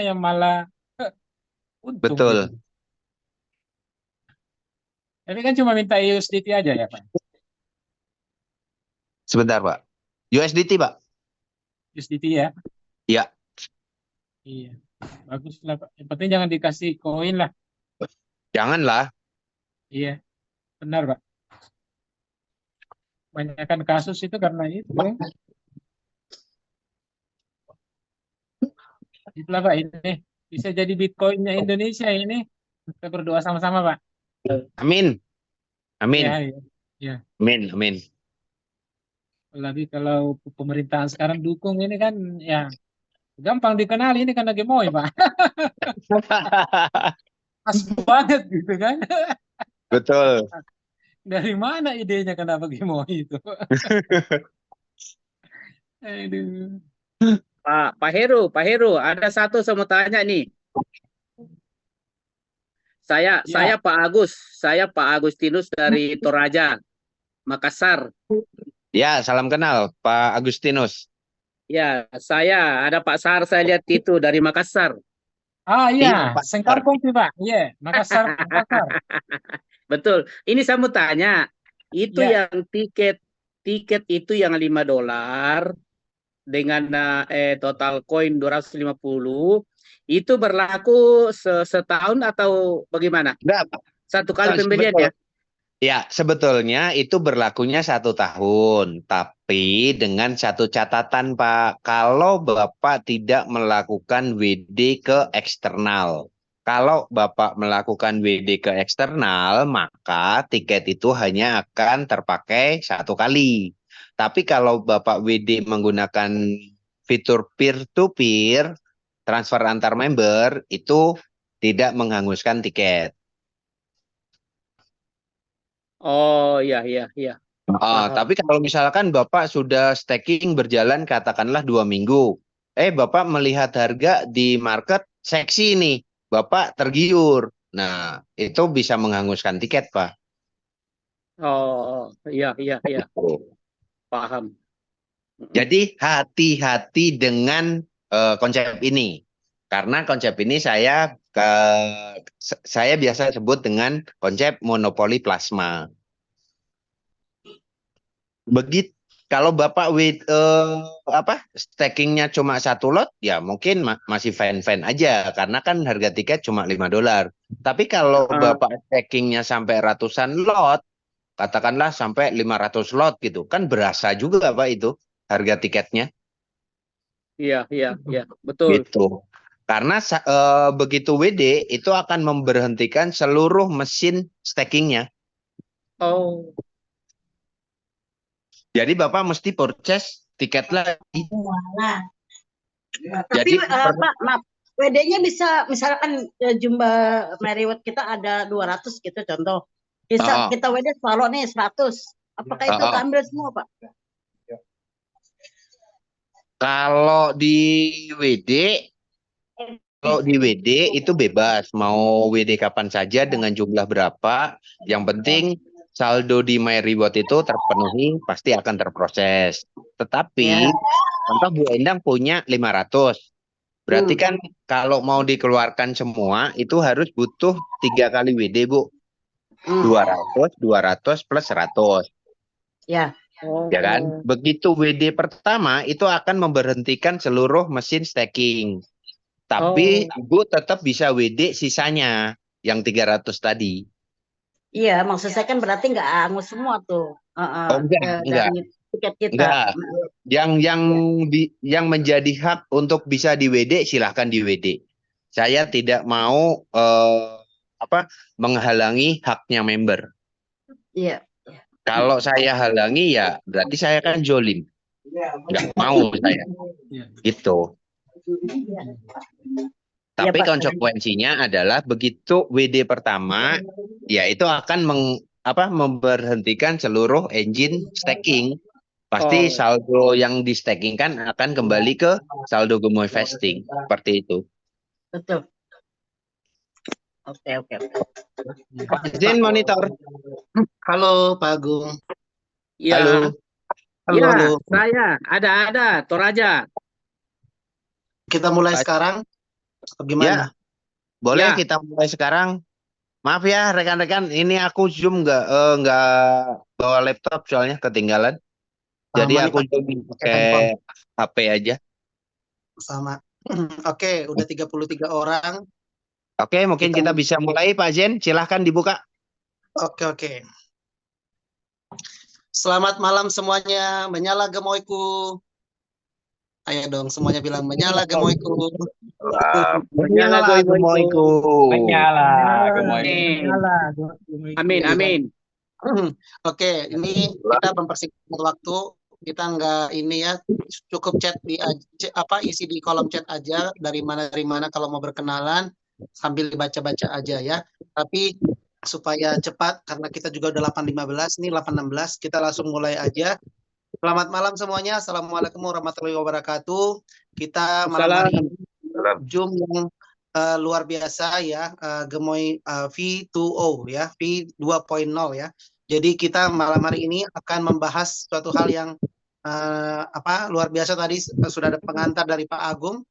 yang malah untung gitu. Betul. Tapi kan cuma minta USDT aja ya Pak. Sebentar, Pak. USDT, Pak. USDT ya. Ya, Iya. Bagus lah Pak. Yang penting jangan dikasih koin lah. janganlah. Iya, benar Pak. Banyakkan kasus itu karena itu. Itulah Pak ini. Bisa jadi Bitcoinnya Indonesia ini. Kita berdoa sama-sama Pak. Amin. Ya, Amin. ya. Ya. Amin. Amin. Apalagi kalau pemerintahan sekarang dukung ini kan ya gampang dikenali ini karena Gemoy Pak. Pas banget gitu kan. Betul. Dari mana idenya kenapa Gemoy itu? Aduh. Pak Heru, ada satu saya mau tanya nih. Saya Ya, Saya Pak Agustinus dari Toraja, Makassar. Ya, salam kenal, Pak Agustinus. Ya, saya ada Pak Sar, saya lihat itu dari Makassar. iya, Iya, Pak. Sengkampung sih Pak. Iya, Makassar, Makassar. Betul. Ini saya mau tanya, itu Ya, yang tiket itu yang $5 dengan total koin 250 itu berlaku setahun atau bagaimana? Enggak, Pak. Satu kali pembelian Betul. ya? Ya, sebetulnya itu berlakunya 1 tahun, tapi dengan satu catatan, Pak. Kalau Bapak tidak melakukan WD ke eksternal. Kalau Bapak melakukan WD ke eksternal, maka tiket itu hanya akan terpakai 1 kali. Tapi kalau Bapak WD menggunakan fitur peer-to-peer, transfer antar member, itu tidak menghanguskan tiket. Oh, iya, iya, iya. Paham. Tapi kalau misalkan Bapak sudah staking berjalan katakanlah 2 minggu, Bapak melihat harga di market seksi nih, Bapak tergiur. Nah, itu bisa menghanguskan tiket, Pak. Oh, iya, iya, iya. Paham. Mm-mm. Jadi hati-hati dengan konsep ini. Karena konsep ini saya biasa sebut dengan konsep monopoli plasma. Begitu kalau Bapak stakingnya cuma 1 lot, ya mungkin masih fine-fine aja karena kan harga tiket cuma $5. Tapi kalau Ah, Bapak stakingnya sampai ratusan lot, katakanlah sampai 500 lot gitu, kan berasa juga Pak itu harga tiketnya iya, iya, iya. Betul. gitu. Karena begitu WD itu akan memberhentikan seluruh mesin stakingnya. Oh, Jadi Bapak mesti purchase tiket lagi. Tapi Jadi Pak, maaf, WD-nya bisa misalkan jumlah Marriott kita ada 200 gitu contoh. Bisa Oh, kita WD kalau nih 100. Apakah itu oh. keambil semua, Pak? Kalau di WD, kalau di WD itu bebas mau WD kapan saja dengan jumlah berapa. Yang penting saldo di My Reward itu terpenuhi pasti akan terproses. Ya. Tetapi contoh Bu Endang punya 500. Berarti kan kalau mau dikeluarkan semua itu harus butuh 3 kali WD, Bu. 200, 200 plus 100. Ya. Ya kan? oh, Begitu WD pertama itu akan memberhentikan seluruh mesin stacking. Tapi oh, Ibu tetap bisa WD sisanya yang 300 tadi. Iya, maksud saya kan berarti nggak angus semua tuh. Oh enggak, enggak, Dari tiket kita. enggak. Yang menjadi hak untuk bisa di WD silahkan di WD. Saya tidak mau menghalangi haknya member. Iya. Kalau saya halangi ya berarti saya kan jolim. Enggak mau saya. iya. Gitu. Iya, Tapi Pak. konsekuensinya adalah begitu WD pertama, ya itu akan memberhentikan seluruh engine stacking. Pasti oh, saldo yang di stacking kan akan kembali ke saldo gemoy vesting. Seperti itu. Betul. Oke, oke, oke. Pak Izin monitor. Halo Pak Agung. ya, Halo. Halo, ya, halo. saya ada Toraja. Kita mulai Pak, sekarang. Atau gimana? Boleh Ya. kita mulai sekarang. Maaf ya rekan-rekan, ini aku Zoom nggak bawa laptop soalnya ketinggalan. Jadi Sama nih aku pakai Zoom pakai handphone pakai HP aja. sama. Oke, udah 33 orang. Oke, mungkin Kita kita bisa mulai Pak Zen. Silahkan dibuka. oke. Selamat malam semuanya. Menyala gemoyku. Ayo dong, semuanya bilang menyala gemoyku. Menyala gemoyku. Menyala, Menyala, gemoy. menyala, Amin, amin. Oke, ini kita mempersingkat waktu. Kita nggak ini ya, cukup chat isi di kolom chat aja dari mana kalau mau berkenalan sambil dibaca-baca aja ya. Tapi supaya cepat karena kita juga udah 8.15 nih 8.16 kita langsung mulai aja. Selamat malam semuanya. Assalamualaikum warahmatullahi wabarakatuh. Kita malam hari ini Zoom yang luar biasa ya, Gemoy V2O ya, V2.0 ya. Jadi kita malam hari ini akan membahas suatu hal yang luar biasa. Tadi sudah ada pengantar dari Pak Agung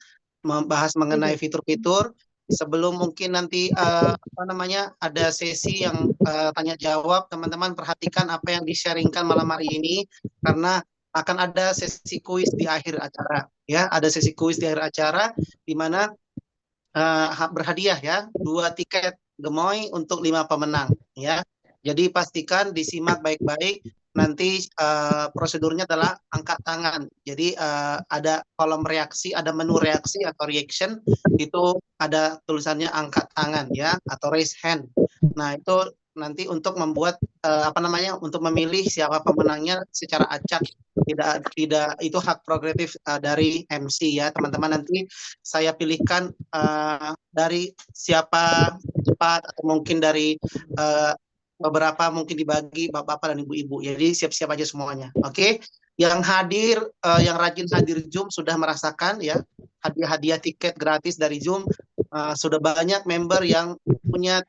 membahas mengenai fitur-fitur. Sebelum mungkin nanti ada sesi yang tanya jawab, teman-teman perhatikan apa yang di-sharingkan malam hari ini karena akan ada sesi kuis di akhir acara ya, ada sesi kuis di akhir acara di mana berhadiah ya 2 tiket Gemoy untuk 5 pemenang ya. Jadi pastikan disimak baik-baik. Nanti prosedurnya adalah angkat tangan. Jadi ada kolom reaksi, ada menu reaksi atau reaction, itu ada tulisannya angkat tangan ya atau raise hand. Nah, itu nanti untuk membuat untuk memilih siapa pemenangnya secara acak. Tidak itu hak prerogatif dari MC ya, teman-teman. Nanti saya pilihkan dari siapa cepat atau mungkin dari beberapa mungkin dibagi bapak-bapak dan ibu-ibu. Jadi siap-siap aja semuanya. Oke. Yang hadir, yang rajin hadir Zoom sudah merasakan ya hadiah-hadiah tiket gratis dari Zoom. Sudah banyak member yang punya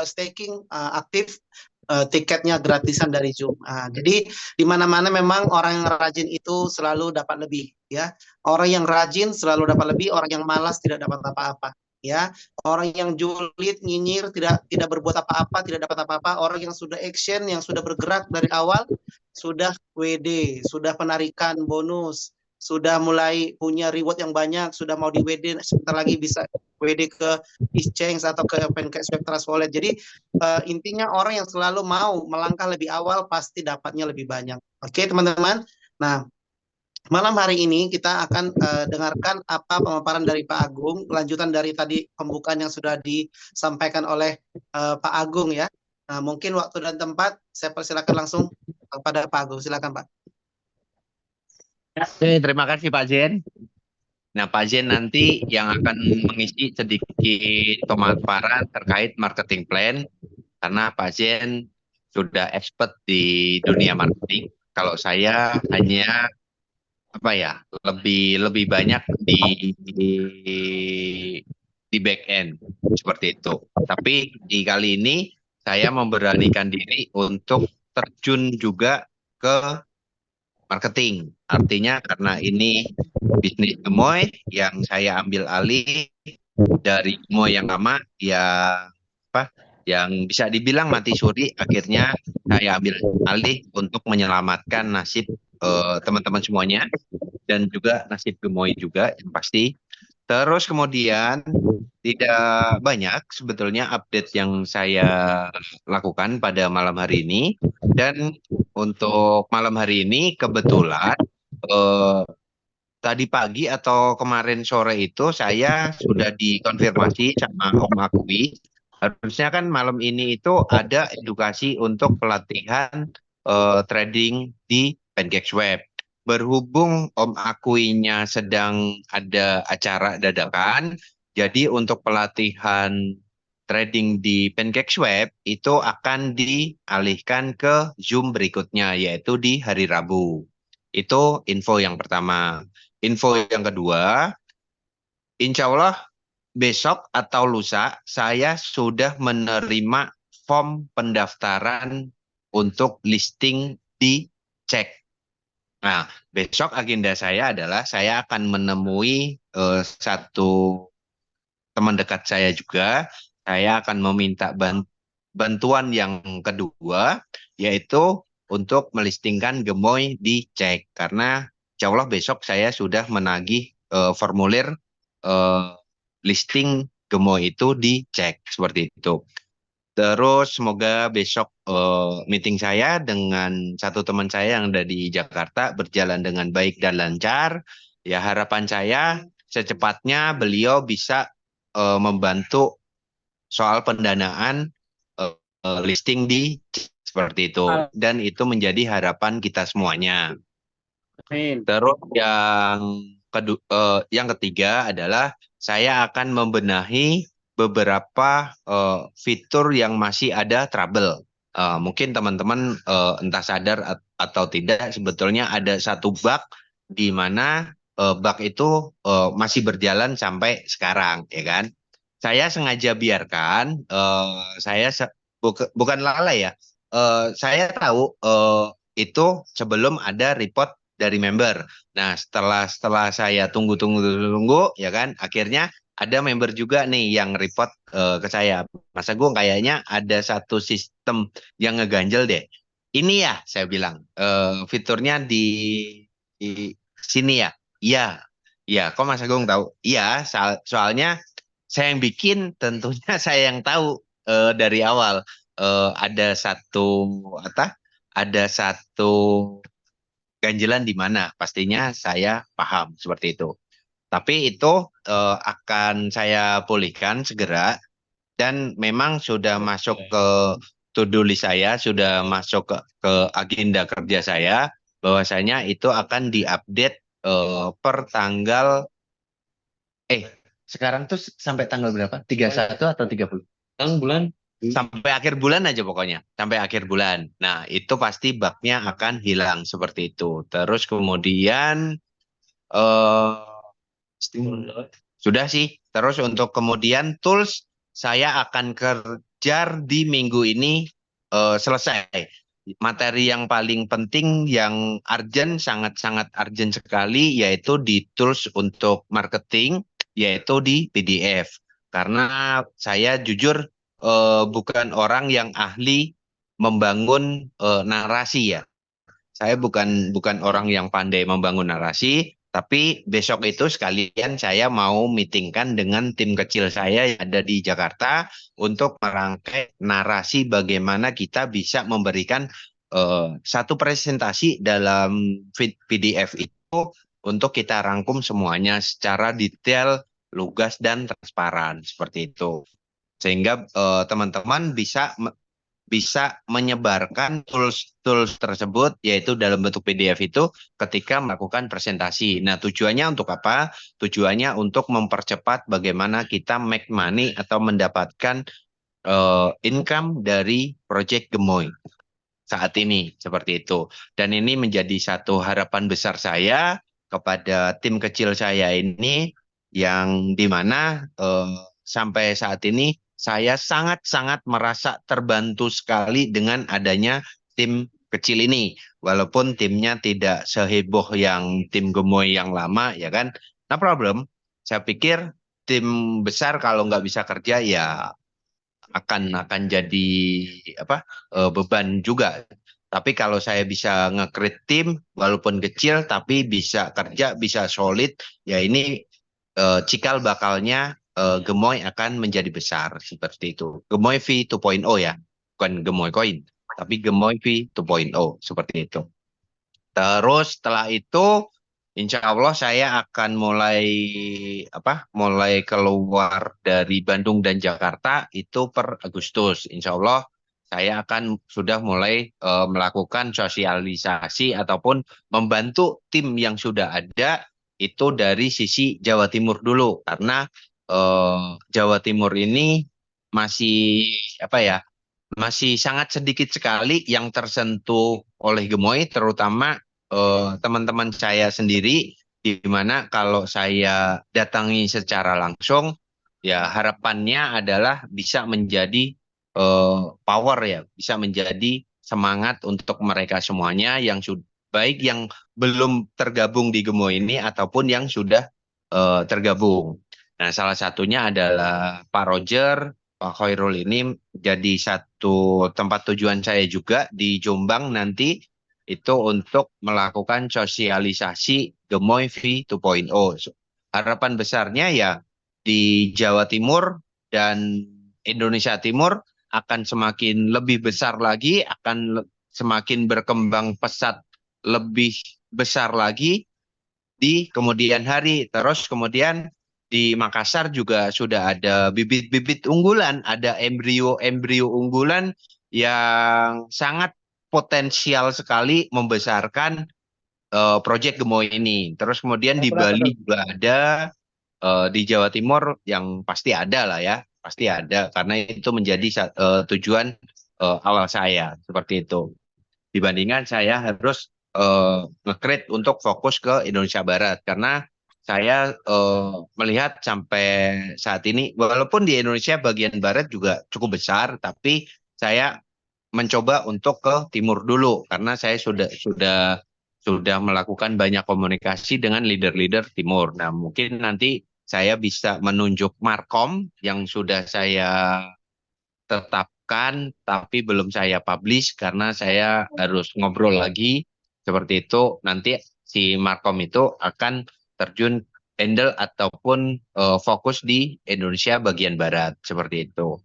staking aktif, tiketnya gratisan dari Zoom. Jadi di mana-mana memang orang yang rajin itu selalu dapat lebih ya. Orang yang rajin selalu dapat lebih, orang yang malas tidak dapat apa-apa. Ya, orang yang julid, nyinyir, tidak berbuat apa-apa, tidak dapat apa-apa. Orang yang sudah action, yang sudah bergerak dari awal, sudah WD, sudah penarikan bonus, sudah mulai punya reward yang banyak, sudah mau di WD, sebentar lagi bisa WD ke exchange atau ke PancakeSwap Trust Wallet. Jadi intinya orang yang selalu mau melangkah lebih awal pasti dapatnya lebih banyak. Oke, teman-teman. Nah, malam hari ini kita akan dengarkan apa pemaparan dari Pak Agung, lanjutan dari tadi pembukaan yang sudah disampaikan oleh Pak Agung ya. Nah, mungkin waktu dan tempat saya persilakan langsung kepada Pak Agung. Silakan Pak. Oke, terima kasih Pak Zen. Nah, Pak Zen nanti yang akan mengisi sedikit pemaparan terkait marketing plan karena Pak Zen sudah expert di dunia marketing. Kalau saya hanya lebih banyak di back end seperti itu. Tapi di kali ini saya memberanikan diri untuk terjun juga ke marketing. Artinya karena ini bisnis Gemoy yang saya ambil alih dari Gemoy yang lama yang bisa dibilang mati suri, akhirnya saya ambil alih untuk menyelamatkan nasib teman-teman semuanya dan juga nasib Gemoy juga yang pasti. Terus kemudian tidak banyak sebetulnya update yang saya lakukan pada malam hari ini. Dan untuk malam hari ini kebetulan tadi pagi atau kemarin sore itu saya sudah dikonfirmasi sama Om Akui. Harusnya kan malam ini itu ada edukasi untuk pelatihan trading di PancakeSwap. Berhubung Om Akuinya sedang ada acara dadakan, jadi untuk pelatihan trading di PancakeSwap itu akan dialihkan ke Zoom berikutnya, yaitu di hari Rabu. Itu info yang pertama. Info yang kedua, insya Allah besok atau lusa saya sudah menerima form pendaftaran untuk listing di cek. Nah, besok agenda saya adalah saya akan menemui satu teman dekat saya juga, saya akan meminta bantuan yang kedua, yaitu untuk melistingkan Gemoy di Cek. Karena insya Allah besok saya sudah menagih formulir eh, listing Gemoy itu di Cek, seperti itu. Terus semoga besok meeting saya dengan satu teman saya yang ada di Jakarta berjalan dengan baik dan lancar. Ya harapan saya secepatnya beliau bisa membantu soal pendanaan listing di seperti itu, dan itu menjadi harapan kita semuanya. Amin. Terus yang ketiga adalah saya akan membenahi beberapa fitur yang masih ada trouble. Mungkin teman-teman entah sadar atau tidak, sebetulnya ada satu bug di mana bug itu masih berjalan sampai sekarang, ya kan? Saya sengaja biarkan, bukan lalai ya. Saya tahu itu sebelum ada report dari member. Nah, setelah saya tunggu, ya kan, akhirnya ada member juga nih yang report ke saya. Mas Agung, kayaknya ada satu sistem yang ngeganjel deh. Ini ya, saya bilang, fiturnya di sini ya. Iya, iya. Kok Mas Agung tahu? Iya, soalnya saya yang bikin, tentunya saya yang tahu dari awal. Ada satu ganjelan di mana, pastinya saya paham seperti itu. Tapi itu akan saya pulihkan segera, dan memang sudah masuk ke to-do list saya, sudah masuk ke agenda kerja saya, bahwasanya itu akan diupdate per tanggal sekarang tuh sampai tanggal berapa? 31 atau 30? Bulan? Sampai akhir bulan aja pokoknya. Sampai akhir bulan. Nah, itu pasti bugnya akan hilang seperti itu. Terus kemudian sudah sih. Terus untuk kemudian tools, saya akan kejar di minggu ini selesai. Materi yang paling penting, yang urgent, sangat-sangat urgent sekali, yaitu di tools untuk marketing, yaitu di PDF. Karena saya jujur bukan orang yang ahli membangun narasi ya. Saya bukan orang yang pandai membangun narasi, tapi besok itu sekalian saya mau meetingkan dengan tim kecil saya yang ada di Jakarta untuk merangkai narasi bagaimana kita bisa memberikan satu presentasi dalam PDF itu untuk kita rangkum semuanya secara detail, lugas, dan transparan seperti itu. Sehingga teman-teman bisa menyebarkan tools tersebut, yaitu dalam bentuk PDF itu, ketika melakukan presentasi. Nah, tujuannya untuk apa? Tujuannya untuk mempercepat bagaimana kita make money atau mendapatkan income dari Project Gemoy saat ini, seperti itu. Dan ini menjadi satu harapan besar saya kepada tim kecil saya ini, yang dimana sampai saat ini saya sangat-sangat merasa terbantu sekali dengan adanya tim kecil ini. Walaupun timnya tidak seheboh yang tim Gemoy yang lama, ya kan. No problem. Saya pikir tim besar kalau nggak bisa kerja ya akan jadi beban juga. Tapi kalau saya bisa nge-create tim walaupun kecil tapi bisa kerja, bisa solid, ya ini cikal bakalnya Gemoy akan menjadi besar seperti itu. Gemoy V 2.0 ya, bukan Gemoy Coin, tapi Gemoy V 2.0 seperti itu. Terus setelah itu, insya Allah saya akan mulai keluar dari Bandung dan Jakarta itu per Agustus. Insya Allah saya akan sudah mulai melakukan sosialisasi ataupun membantu tim yang sudah ada itu dari sisi Jawa Timur dulu, karena Jawa Timur ini masih masih sangat sedikit sekali yang tersentuh oleh Gemoy, terutama teman-teman saya sendiri, di mana kalau saya datangi secara langsung, ya harapannya adalah bisa menjadi power ya, bisa menjadi semangat untuk mereka semuanya yang baik yang belum tergabung di Gemoy ini ataupun yang sudah tergabung. Nah, salah satunya adalah Pak Roger, Pak Khairul ini jadi satu tempat tujuan saya juga di Jombang nanti itu untuk melakukan sosialisasi Gemoy V2.0. Harapan besarnya ya di Jawa Timur dan Indonesia Timur akan semakin lebih besar lagi, akan semakin berkembang pesat lebih besar lagi di kemudian hari. Terus kemudian di Makassar juga sudah ada bibit-bibit unggulan, ada embrio-embrio unggulan yang sangat potensial sekali membesarkan proyek Gemoy ini. Terus kemudian di Bali juga ada, di Jawa Timur yang pasti ada lah ya, pasti ada karena itu menjadi tujuan awal saya seperti itu. Dibandingkan saya harus nge-create untuk fokus ke Indonesia Barat karena saya melihat sampai saat ini walaupun di Indonesia bagian barat juga cukup besar, tapi saya mencoba untuk ke timur dulu karena saya sudah melakukan banyak komunikasi dengan leader-leader timur. Nah, mungkin nanti saya bisa menunjuk Markom yang sudah saya tetapkan tapi belum saya publish karena saya harus ngobrol lagi seperti itu. Nanti si Markom itu akan terjun handle ataupun fokus di Indonesia bagian barat seperti itu.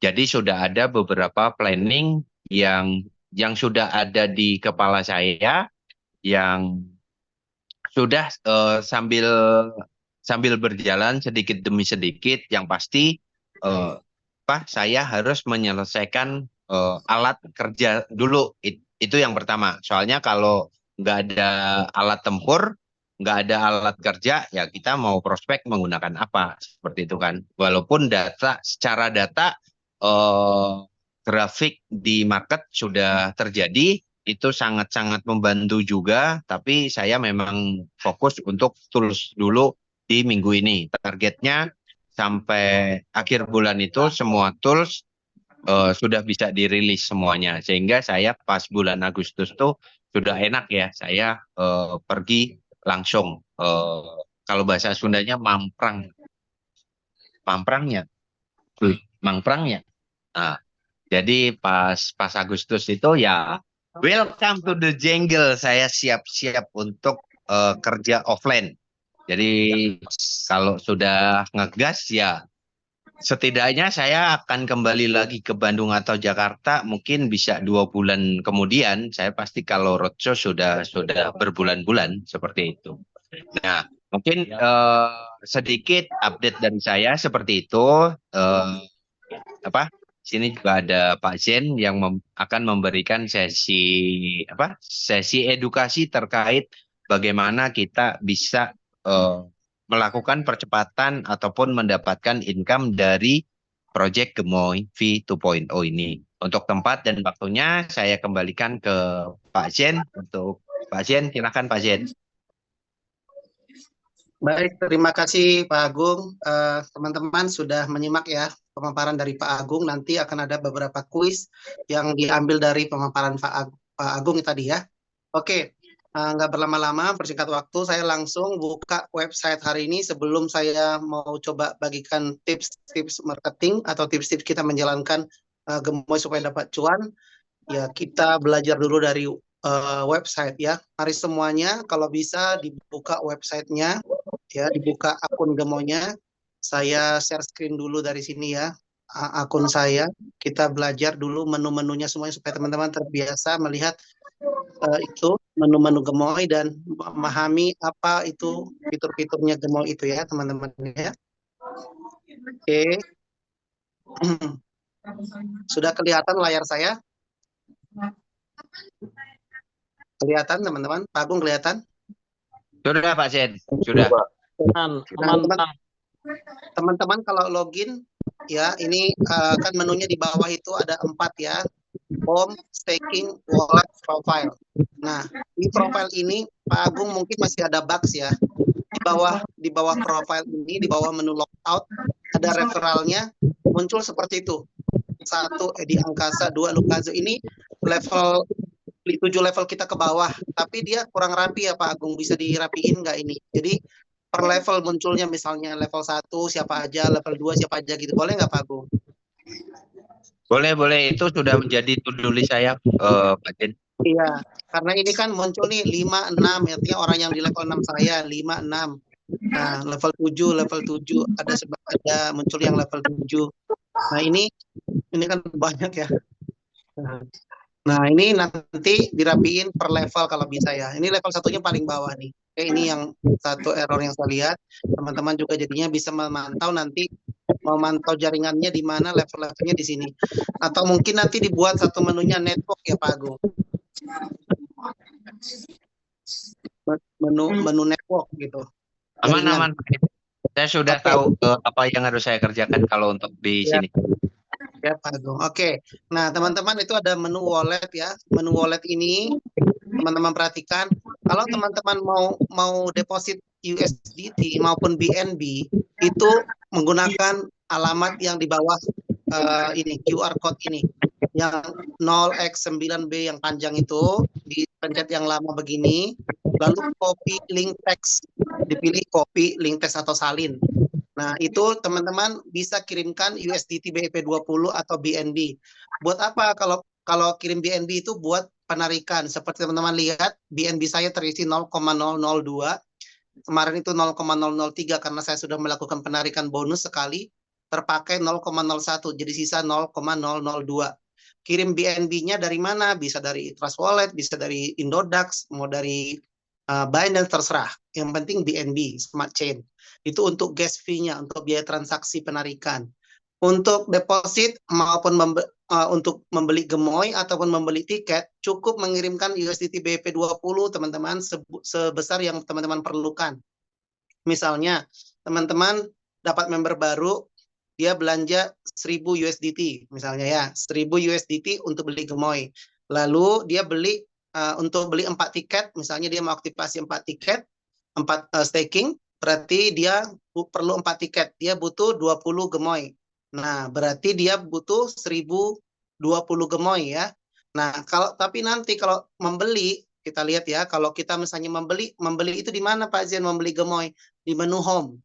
Jadi sudah ada beberapa planning yang sudah ada di kepala saya yang sudah sambil berjalan sedikit demi sedikit. Yang pasti saya harus menyelesaikan alat kerja dulu. Itu yang pertama. Soalnya kalau nggak ada alat tempur, nggak ada alat kerja, ya kita mau prospek menggunakan apa? Seperti itu kan. Walaupun secara data grafik di market sudah terjadi, itu sangat-sangat membantu juga. Tapi saya memang fokus untuk tools dulu di minggu ini. Targetnya sampai akhir bulan itu semua tools sudah bisa dirilis semuanya. Sehingga saya pas bulan Agustus tuh sudah enak ya. Saya pergi langsung. Kalau bahasa Sundanya mamprang. Mamprangnya. Mangprangnya. Nah, jadi pas Agustus itu ya welcome to the jungle. Saya siap-siap untuk kerja offline. Jadi kalau sudah ngegas ya setidaknya saya akan kembali lagi ke Bandung atau Jakarta mungkin bisa 2 bulan kemudian. Saya pasti kalau roadshow sudah berbulan-bulan seperti itu. Nah, mungkin sedikit update dari saya seperti itu. Sini juga ada Pak Zen yang akan memberikan sesi edukasi terkait bagaimana kita bisa melakukan percepatan ataupun mendapatkan income dari proyek Gemoy V2.0 ini. Untuk tempat dan waktunya saya kembalikan ke Pak Zen. Untuk Pak Zen, silakan Pak Zen. Baik, terima kasih Pak Agung. Teman-teman sudah menyimak ya pemaparan dari Pak Agung. Nanti akan ada beberapa kuis yang diambil dari pemaparan Pak Agung tadi ya. Oke. Nggak berlama-lama, persingkat waktu, saya langsung buka website hari ini sebelum saya mau coba bagikan tips-tips marketing atau tips-tips kita menjalankan Gemoy supaya dapat cuan. Ya, kita belajar dulu dari website ya. Mari semuanya, kalau bisa dibuka websitenya, ya, dibuka akun Gemoynya. Saya share screen dulu dari sini ya, akun saya. Kita belajar dulu menu-menunya semuanya supaya teman-teman terbiasa melihat itu menu-menu Gemoy dan memahami apa itu fitur-fiturnya Gemoy itu ya teman-teman ya. Oke. Sudah kelihatan layar saya? Kelihatan teman-teman? Pak Agung kelihatan? Sudah Pak Zen, sudah. Teman-teman kalau login ya ini kan menunya di bawah itu ada 4 ya. Home, staking, wallet, profile. Nah, di profile ini Pak Agung mungkin masih ada bugs ya. Di bawah profile ini, di bawah menu logout ada referralnya muncul seperti itu. 1 Edi Angkasa, 2 Lukazu. Ini level 7 level kita ke bawah, tapi dia kurang rapi ya Pak Agung. Bisa dirapiin nggak ini? Jadi per level munculnya, misalnya level 1 siapa aja, level 2 siapa aja gitu. Boleh nggak Pak Agung? Boleh, itu sudah menjadi to-do list saya, Pak Jen. Iya, karena ini kan muncul nih 5, 6, artinya orang yang di level 6 saya, 5, 6. Nah, level 7 ada muncul yang level 7. Nah, ini kan banyak ya. Nah, ini nanti dirapiin per level kalau bisa ya. Ini level satunya paling bawah nih. Oke, ini yang satu error yang saya lihat. Teman-teman juga jadinya bisa memantau jaringannya di mana, level-levelnya di sini. Atau mungkin nanti dibuat satu menunya network ya Pak Agung. Menu network gitu. Aman. Saya sudah Oke. tahu apa yang harus saya kerjakan kalau untuk di Ya. sini. Ya, Pak Agung. Oke. Nah, teman-teman itu ada menu wallet ya. Menu wallet ini teman-teman perhatikan, kalau teman-teman mau deposit USDT maupun BNB itu menggunakan alamat yang di bawah ini QR code ini yang 0x9B yang panjang itu, dipencet yang lama begini, lalu copy link text, dipilih copy link text atau salin. Nah, itu teman-teman bisa kirimkan USDT BEP20 atau BNB. Buat apa kalau kirim BNB itu buat penarikan. Seperti teman-teman lihat, BNB saya terisi 0,002. Kemarin itu 0,003 karena saya sudah melakukan penarikan bonus sekali, terpakai 0,01, jadi sisa 0,002. Kirim BNB-nya dari mana? Bisa dari Trust Wallet, bisa dari Indodax, mau dari Binance, terserah. Yang penting BNB, Smart Chain. Itu untuk gas fee-nya, untuk biaya transaksi penarikan. Untuk deposit maupun untuk membeli gemoy ataupun membeli tiket, cukup mengirimkan USDT BEP20 teman-teman sebesar yang teman-teman perlukan. Misalnya, teman-teman dapat member baru, dia belanja 1000 USDT, misalnya ya, 1000 USDT untuk beli gemoy. Lalu dia beli untuk beli 4 tiket, misalnya dia mau aktivasi 4 tiket, 4 staking, berarti dia perlu 4 tiket, dia butuh 20 gemoy. Nah, berarti dia butuh 1020 gemoy ya. Nah, tapi nanti kalau membeli, kita lihat ya, kalau kita misalnya membeli itu di mana Pak Zen membeli gemoy? Di menu home.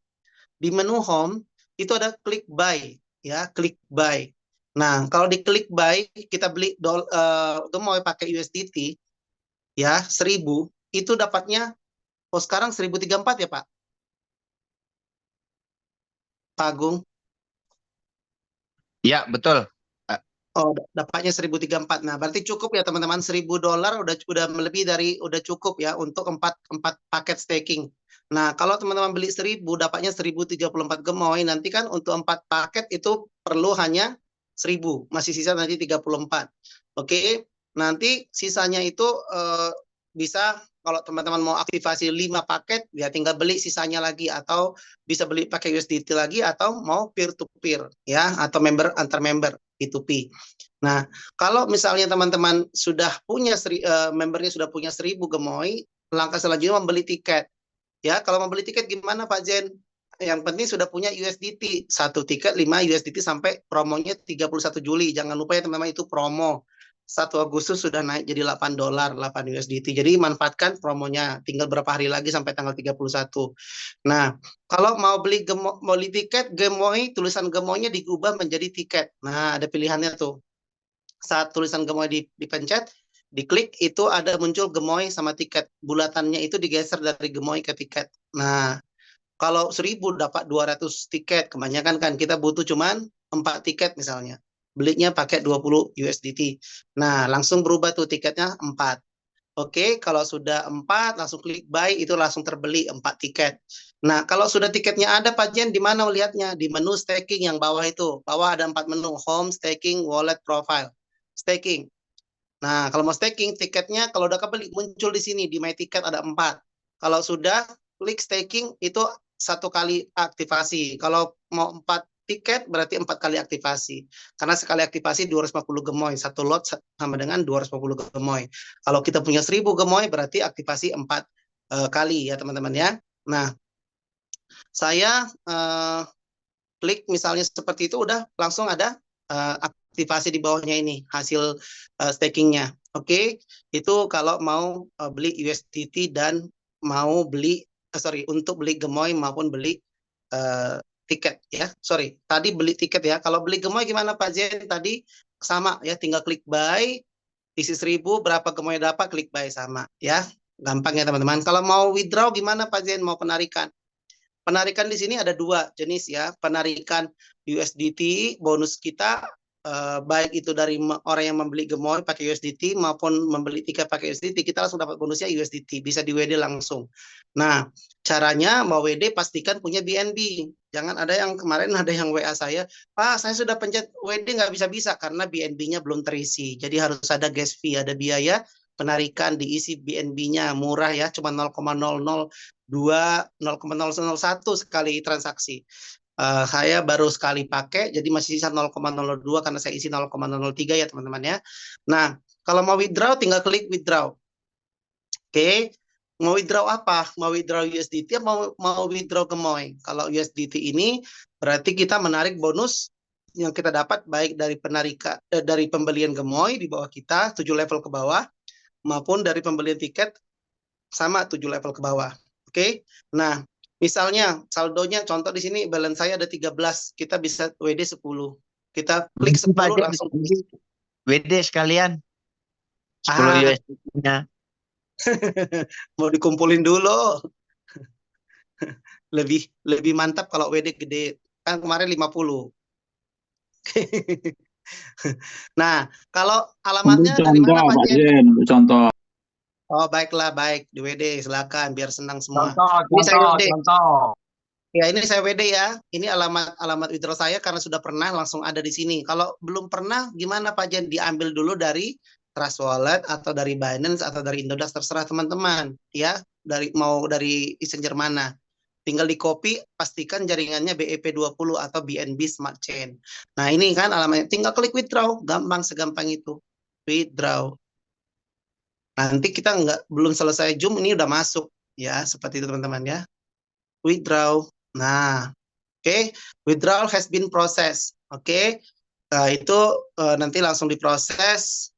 Di menu home itu ada klik buy ya, klik buy. Nah, kalau di klik buy kita beli gemoy pakai USDT ya 1000, itu dapatnya sekarang 1034 ya Pak? Pak Agung? Ya, betul. Oh, dapatnya 1034. Nah, berarti cukup ya teman-teman, $1000 udah lebih dari udah cukup ya untuk 4 paket staking. Nah, kalau teman-teman beli 1000 dapatnya 1034 gemoy, nanti kan untuk 4 paket itu perlu hanya 1000, masih sisa nanti 34. Oke. Nanti sisanya itu bisa kalau teman-teman mau aktivasi 5 paket, ya tinggal beli sisanya lagi, atau bisa beli pakai USDT lagi, atau mau peer-to-peer ya, atau member antar member P2P. Nah, kalau misalnya teman-teman sudah punya membernya sudah punya 1000 gemoy, langkah selanjutnya membeli tiket. Ya, kalau membeli tiket gimana Pak Zen? Yang penting sudah punya USDT. 1 tiket 5 USDT sampai promonya 31 Juli. Jangan lupa ya teman-teman, itu promo. 1 Agustus sudah naik jadi $8, 8 USDT. Jadi manfaatkan promonya. Tinggal berapa hari lagi sampai tanggal 31. Nah, kalau mau beli tiket, gemoy, tulisan gemoynya diubah menjadi tiket. Nah, ada pilihannya tuh. Saat tulisan gemoy dipencet, diklik, itu ada muncul gemoy sama tiket. Bulatannya itu digeser dari gemoy ke tiket. Nah, kalau 1000 dapat 200 tiket. Kebanyakan kan kita butuh cuman 4 tiket misalnya. Belinya pakai 20 USDT. Nah, langsung berubah tuh tiketnya 4. Oke, kalau sudah 4, langsung klik buy, itu langsung terbeli 4 tiket. Nah, kalau sudah tiketnya ada, Pak Jen, di mana melihatnya? Di menu staking yang bawah itu. Bawah ada 4 menu, home, staking, wallet, profile. Staking. Nah, kalau mau staking, tiketnya kalau udah kebeli, muncul di sini, di my ticket ada 4. Kalau sudah, klik staking, itu 1 kali aktivasi. Kalau mau 4 tiket, berarti 4 kali aktivasi. Karena sekali aktivasi 250 gemoy. 1 lot sama dengan 250 gemoy. Kalau kita punya 1000 gemoy, berarti aktivasi 4 kali ya teman-teman ya. Nah, saya klik misalnya seperti itu, udah langsung ada aktivasi di bawahnya ini, hasil stakingnya. Oke, itu kalau mau beli USDT dan mau beli untuk beli gemoy maupun beli tiket ya. Sorry, tadi beli tiket ya. Kalau beli gemoy gimana Pak Jen? Tadi sama ya, tinggal klik buy, isi 1.000, berapa gemoy dapat, klik buy sama ya. Gampang ya teman-teman. Kalau mau withdraw gimana Pak Jen? Mau penarikan? Penarikan di sini ada 2 jenis ya. Penarikan USDT bonus kita baik itu dari orang yang membeli gemoy pakai USDT maupun membeli tiket pakai USDT, kita langsung dapat bonusnya USDT, bisa di WD langsung. Nah, caranya mau WD pastikan punya BNB. Jangan ada yang kemarin ada yang WA saya, Pak, saya sudah pencet WD nggak bisa karena BNB-nya belum terisi. Jadi harus ada gas fee, ada biaya penarikan diisi BNB-nya, murah ya, cuma 0,002, 0,001 sekali transaksi. Saya baru sekali pakai, jadi masih sisa 0,02 karena saya isi 0,003 ya teman-teman ya. Nah, kalau mau withdraw tinggal klik withdraw. Oke, mau withdraw apa? Mau withdraw USDT atau mau withdraw gemoy? Kalau USDT ini berarti kita menarik bonus yang kita dapat baik dari dari pembelian gemoy di bawah kita 7 level ke bawah maupun dari pembelian tiket sama 7 level ke bawah. Oke. Nah, misalnya saldonya contoh di sini balance saya ada 13, kita bisa WD 10. Kita klik 10 langsung WD sekalian 10 USD-nya. mau dikumpulin dulu. Lebih mantap kalau WD gede. Kan kemarin 50. Nah, kalau alamatnya dari mana Pak Jen? Contoh. Oh, baiklah, baik. Di WD, silakan biar senang semua. Ini saya WD. Ya, ini saya WD ya. Ini alamat withdraw saya karena sudah pernah langsung ada di sini. Kalau belum pernah, gimana Pak Jen? Diambil dulu dari Trust Wallet atau dari Binance atau dari Indodax, terserah teman-teman. Ya, mau dari messenger mana. Tinggal di copy, pastikan jaringannya BEP20 atau BNB Smart Chain. Nah, ini kan alamatnya. Tinggal klik withdraw, gampang segampang itu. Withdraw. Nanti kita belum selesai Zoom, ini udah masuk ya, seperti itu teman-teman ya. Withdraw. Nah, oke, withdrawal has been processed. Oke. Nah, itu nanti langsung diproses,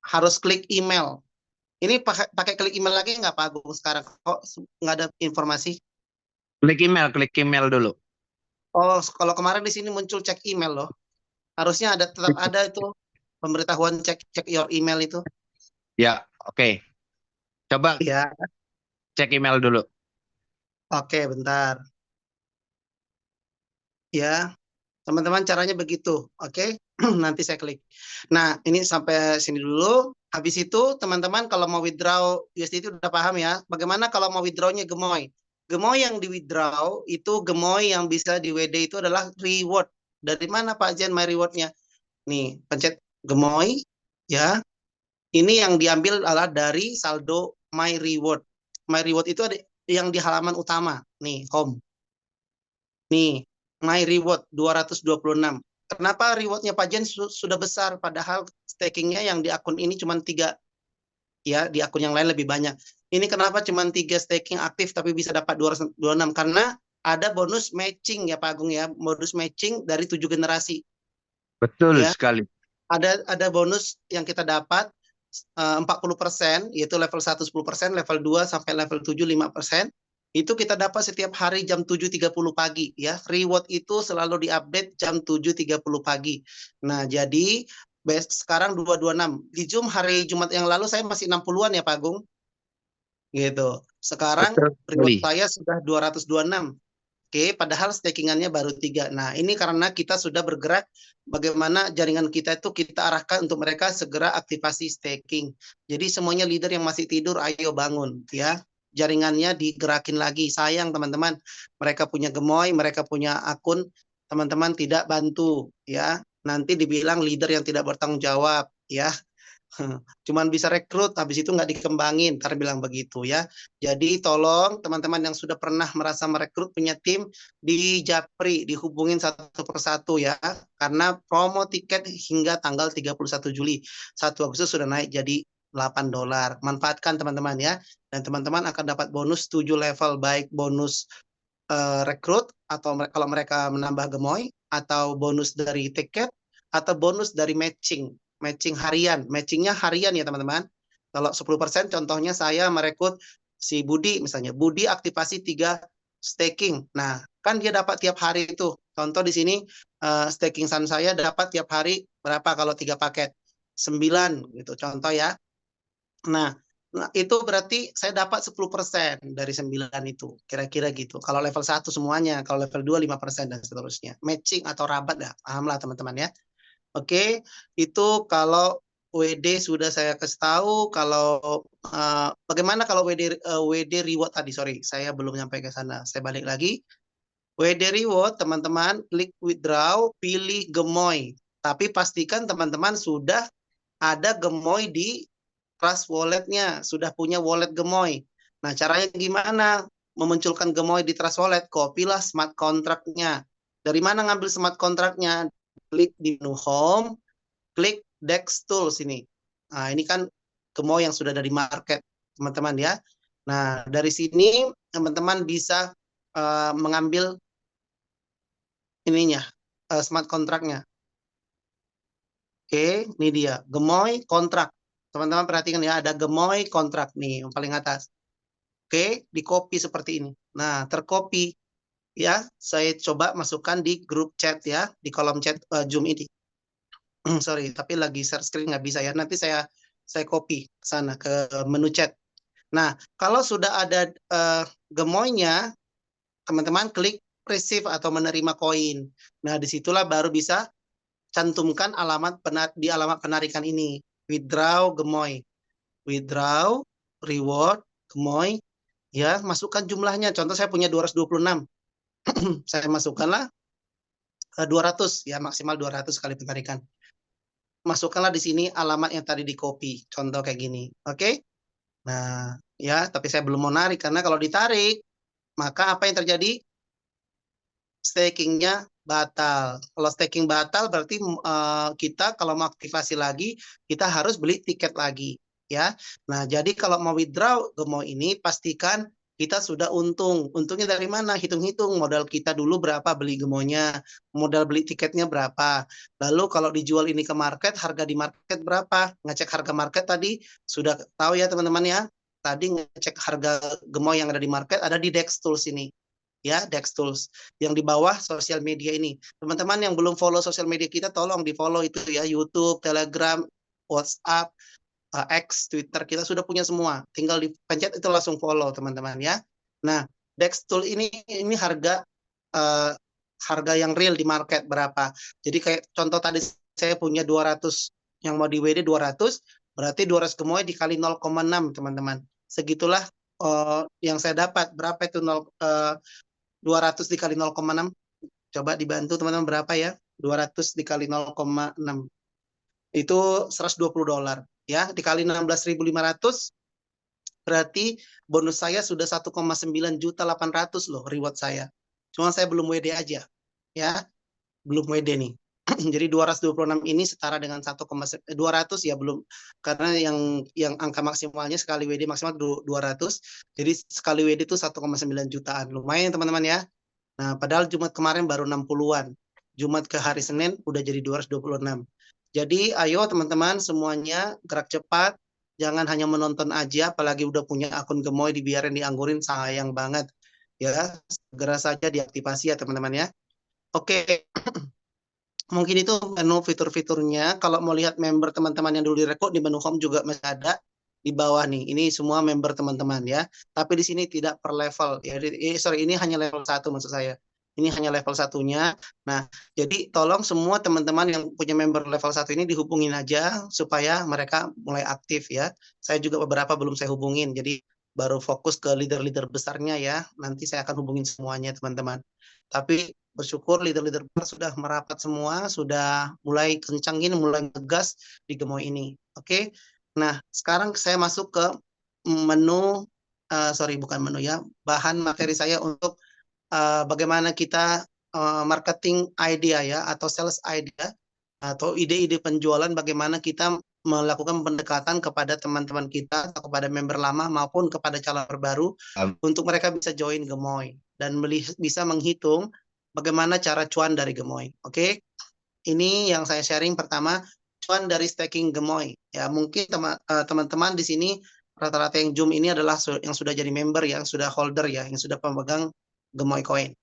harus klik email. Ini pakai klik email lagi nggak Pak Agung sekarang? Kok nggak ada informasi? Klik email dulu. Oh, kalau kemarin di sini muncul cek email loh. Harusnya tetap ada itu pemberitahuan cek your email itu. Ya, oke. Coba Ya. cek email dulu. Oke, bentar. Ya, teman-teman caranya begitu. Oke, nanti saya klik. Nah, ini sampai sini dulu. Habis itu, teman-teman kalau mau withdraw USDT udah paham ya. Bagaimana kalau mau withdrawnya gemoy? Gemoy yang di withdraw itu gemoy yang bisa di WD itu adalah reward. Dari mana Pak Jen my rewardnya? Nih, pencet gemoy ya. Ini yang diambil adalah dari saldo my reward. My reward itu ada yang di halaman utama. Nih, home. Nih, my reward 226. Kenapa rewardnya Pak Jen sudah besar? Padahal stakingnya yang di akun ini cuma 3. Ya, di akun yang lain lebih banyak. Ini kenapa cuma 3 staking aktif tapi bisa dapat 226? Karena ada bonus matching ya Pak Agung ya. Bonus matching dari 7 generasi. Betul ya. sekali. Ada bonus yang kita dapat 40%, yaitu level 1 10%, level 2 sampai level 7 5%. Itu kita dapat setiap hari jam 7.30 pagi ya. Reward itu selalu diupdate jam 7.30 pagi. Nah, jadi sekarang 226. Di Zoom hari Jumat yang lalu saya masih 60-an ya Pak Agung. Gitu. Sekarang reward saya sudah 226. Oke, padahal stakingannya baru 3. Nah, ini karena kita sudah bergerak bagaimana jaringan kita itu kita arahkan untuk mereka segera aktivasi staking. Jadi semuanya leader yang masih tidur, ayo bangun ya. Jaringannya digerakin lagi. Sayang teman-teman, mereka punya gemoy, mereka punya akun, teman-teman tidak bantu ya. Nanti dibilang leader yang tidak bertanggung jawab ya. Cuman bisa rekrut, habis itu nggak dikembangin, ntar bilang begitu ya. Jadi tolong teman-teman yang sudah pernah merasa merekrut punya tim di Japri, dihubungin satu persatu ya. Karena promo tiket hingga tanggal 31 Juli. 1 Agustus sudah naik jadi $8. Manfaatkan teman-teman ya. Dan teman-teman akan dapat bonus 7 level, baik bonus rekrut, atau kalau mereka menambah gemoy, atau bonus dari tiket, atau bonus dari matching harian. Matchingnya harian ya teman-teman. Kalau 10% contohnya saya merekrut si Budi misalnya, Budi aktivasi 3 staking. Nah, kan dia dapat tiap hari itu. Contoh di sini staking saham saya dapat tiap hari berapa kalau 3 paket? 9 gitu contoh ya. Nah, itu berarti saya dapat 10% dari 9 itu. Kira-kira gitu. Kalau level 1 semuanya, kalau level 2 5% dan seterusnya. Matching atau rabat ya, paham lah teman-teman ya. Oke, itu kalau WD sudah saya kasih tahu. Kalau bagaimana kalau WD reward tadi? Sorry, saya belum nyampe ke sana. Saya balik lagi. WD reward, teman-teman, klik withdraw, pilih gemoy. Tapi pastikan teman-teman sudah ada gemoy di Trust Wallet-nya, sudah punya wallet gemoy. Nah, caranya gimana? Memunculkan gemoy di Trust Wallet, kopilah smart contract-nya. Dari mana ngambil smart contract-nya? Klik di menu home, klik DEX Tools ini. Nah, ini kan gemoy yang sudah dari market, teman-teman ya. Nah, dari sini teman-teman bisa mengambil ininya, smart contract-nya. Oke, ini dia, gemoy kontrak. Teman-teman perhatikan ya, ada gemoy kontrak nih, yang paling atas. Oke, di copy seperti ini. Nah, tercopy ya, saya coba masukkan di grup chat ya, di kolom chat Zoom ini. Sorry, tapi lagi share screen nggak bisa ya. Nanti saya copy ke sana ke menu chat. Nah, kalau sudah ada gemoynya, teman-teman klik receive atau menerima koin. Nah, disitulah baru bisa cantumkan di alamat penarikan ini. Withdraw gemoy, withdraw reward gemoy, ya masukkan jumlahnya. Contoh saya punya 226, saya masukkanlah 200 ya, maksimal 200 kali penarikan. Masukkanlah di sini alamat yang tadi di copy. Contoh kayak gini, oke? Nah, ya, tapi saya belum mau narik karena kalau ditarik, maka apa yang terjadi? Stakingnya batal. Kalau staking batal berarti kita kalau mau aktivasi lagi, kita harus beli tiket lagi, ya. Nah, jadi kalau mau withdraw gemoy ini, pastikan kita sudah untung. Untungnya dari mana? Hitung-hitung modal kita dulu berapa beli gemoynya, modal beli tiketnya berapa. Lalu kalau dijual ini ke market, harga di market berapa? Ngecek harga market tadi sudah tahu ya teman-teman ya. Tadi ngecek harga gemoy yang ada di market ada di DEX Tools ini. Ya, DEX Tools yang di bawah sosial media ini. Teman-teman yang belum follow sosial media kita, tolong di-follow itu ya, YouTube, Telegram, WhatsApp, X, Twitter, kita sudah punya semua. Tinggal dipencet itu langsung follow, teman-teman ya. Nah, DEX Tool ini harga yang real di market berapa. Jadi kayak contoh tadi saya punya 200 yang mau di WD 200, berarti 200 gemoy dikali 0,6, teman-teman. Segitulah yang saya dapat. Berapa itu 200 dikali 0,6? Coba dibantu teman-teman berapa ya? 200 dikali 0,6. Itu $120 ya, dikali 16.500 berarti bonus saya sudah 1,9.800.000 loh reward saya. Cuma saya belum WD aja ya. Belum WD nih. Jadi 226 ini setara dengan 200 ya belum, karena yang angka maksimalnya sekali WD maksimal 200. Jadi sekali WD itu 1,9 jutaan. Lumayan teman-teman ya. Nah, padahal Jumat kemarin baru 60-an. Jumat ke hari Senin udah jadi 226. Jadi ayo teman-teman semuanya gerak cepat. Jangan hanya menonton aja, apalagi udah punya akun gemoy dibiarin dianggurin, sayang banget. Ya, segera saja diaktifasi ya teman-teman ya. Oke. Mungkin itu menu fitur-fiturnya. Kalau mau lihat member teman-teman yang dulu direkrut di menu home juga masih ada di bawah nih. Ini semua member teman-teman ya. Tapi di sini tidak per level. Ya, sorry, ini hanya level 1 maksud saya. Ini hanya level satunya. Nah, jadi tolong semua teman-teman yang punya member level 1 ini dihubungin aja supaya mereka mulai aktif ya. Saya juga beberapa belum saya hubungin. Jadi baru fokus ke leader-leader besarnya ya. Nanti saya akan hubungin semuanya teman-teman. Tapi bersyukur leader-leader sudah merapat semua, sudah mulai kencang gini, mulai ngegas di gemoy ini. Oke. Nah, sekarang saya masuk ke menu, bukan menu ya, bahan materi saya untuk bagaimana kita marketing idea ya, atau sales idea, atau ide-ide penjualan, bagaimana kita melakukan pendekatan kepada teman-teman kita, atau kepada member lama maupun kepada calon baru, untuk mereka bisa join gemoy dan bisa menghitung bagaimana cara cuan dari gemoy. Oke. Ini yang saya sharing pertama, cuan dari staking gemoy. Ya, mungkin teman-teman di sini Rata-rata yang Zoom ini adalah yang sudah jadi member, yang sudah holder ya, yang sudah pemegang Gemoy Coin.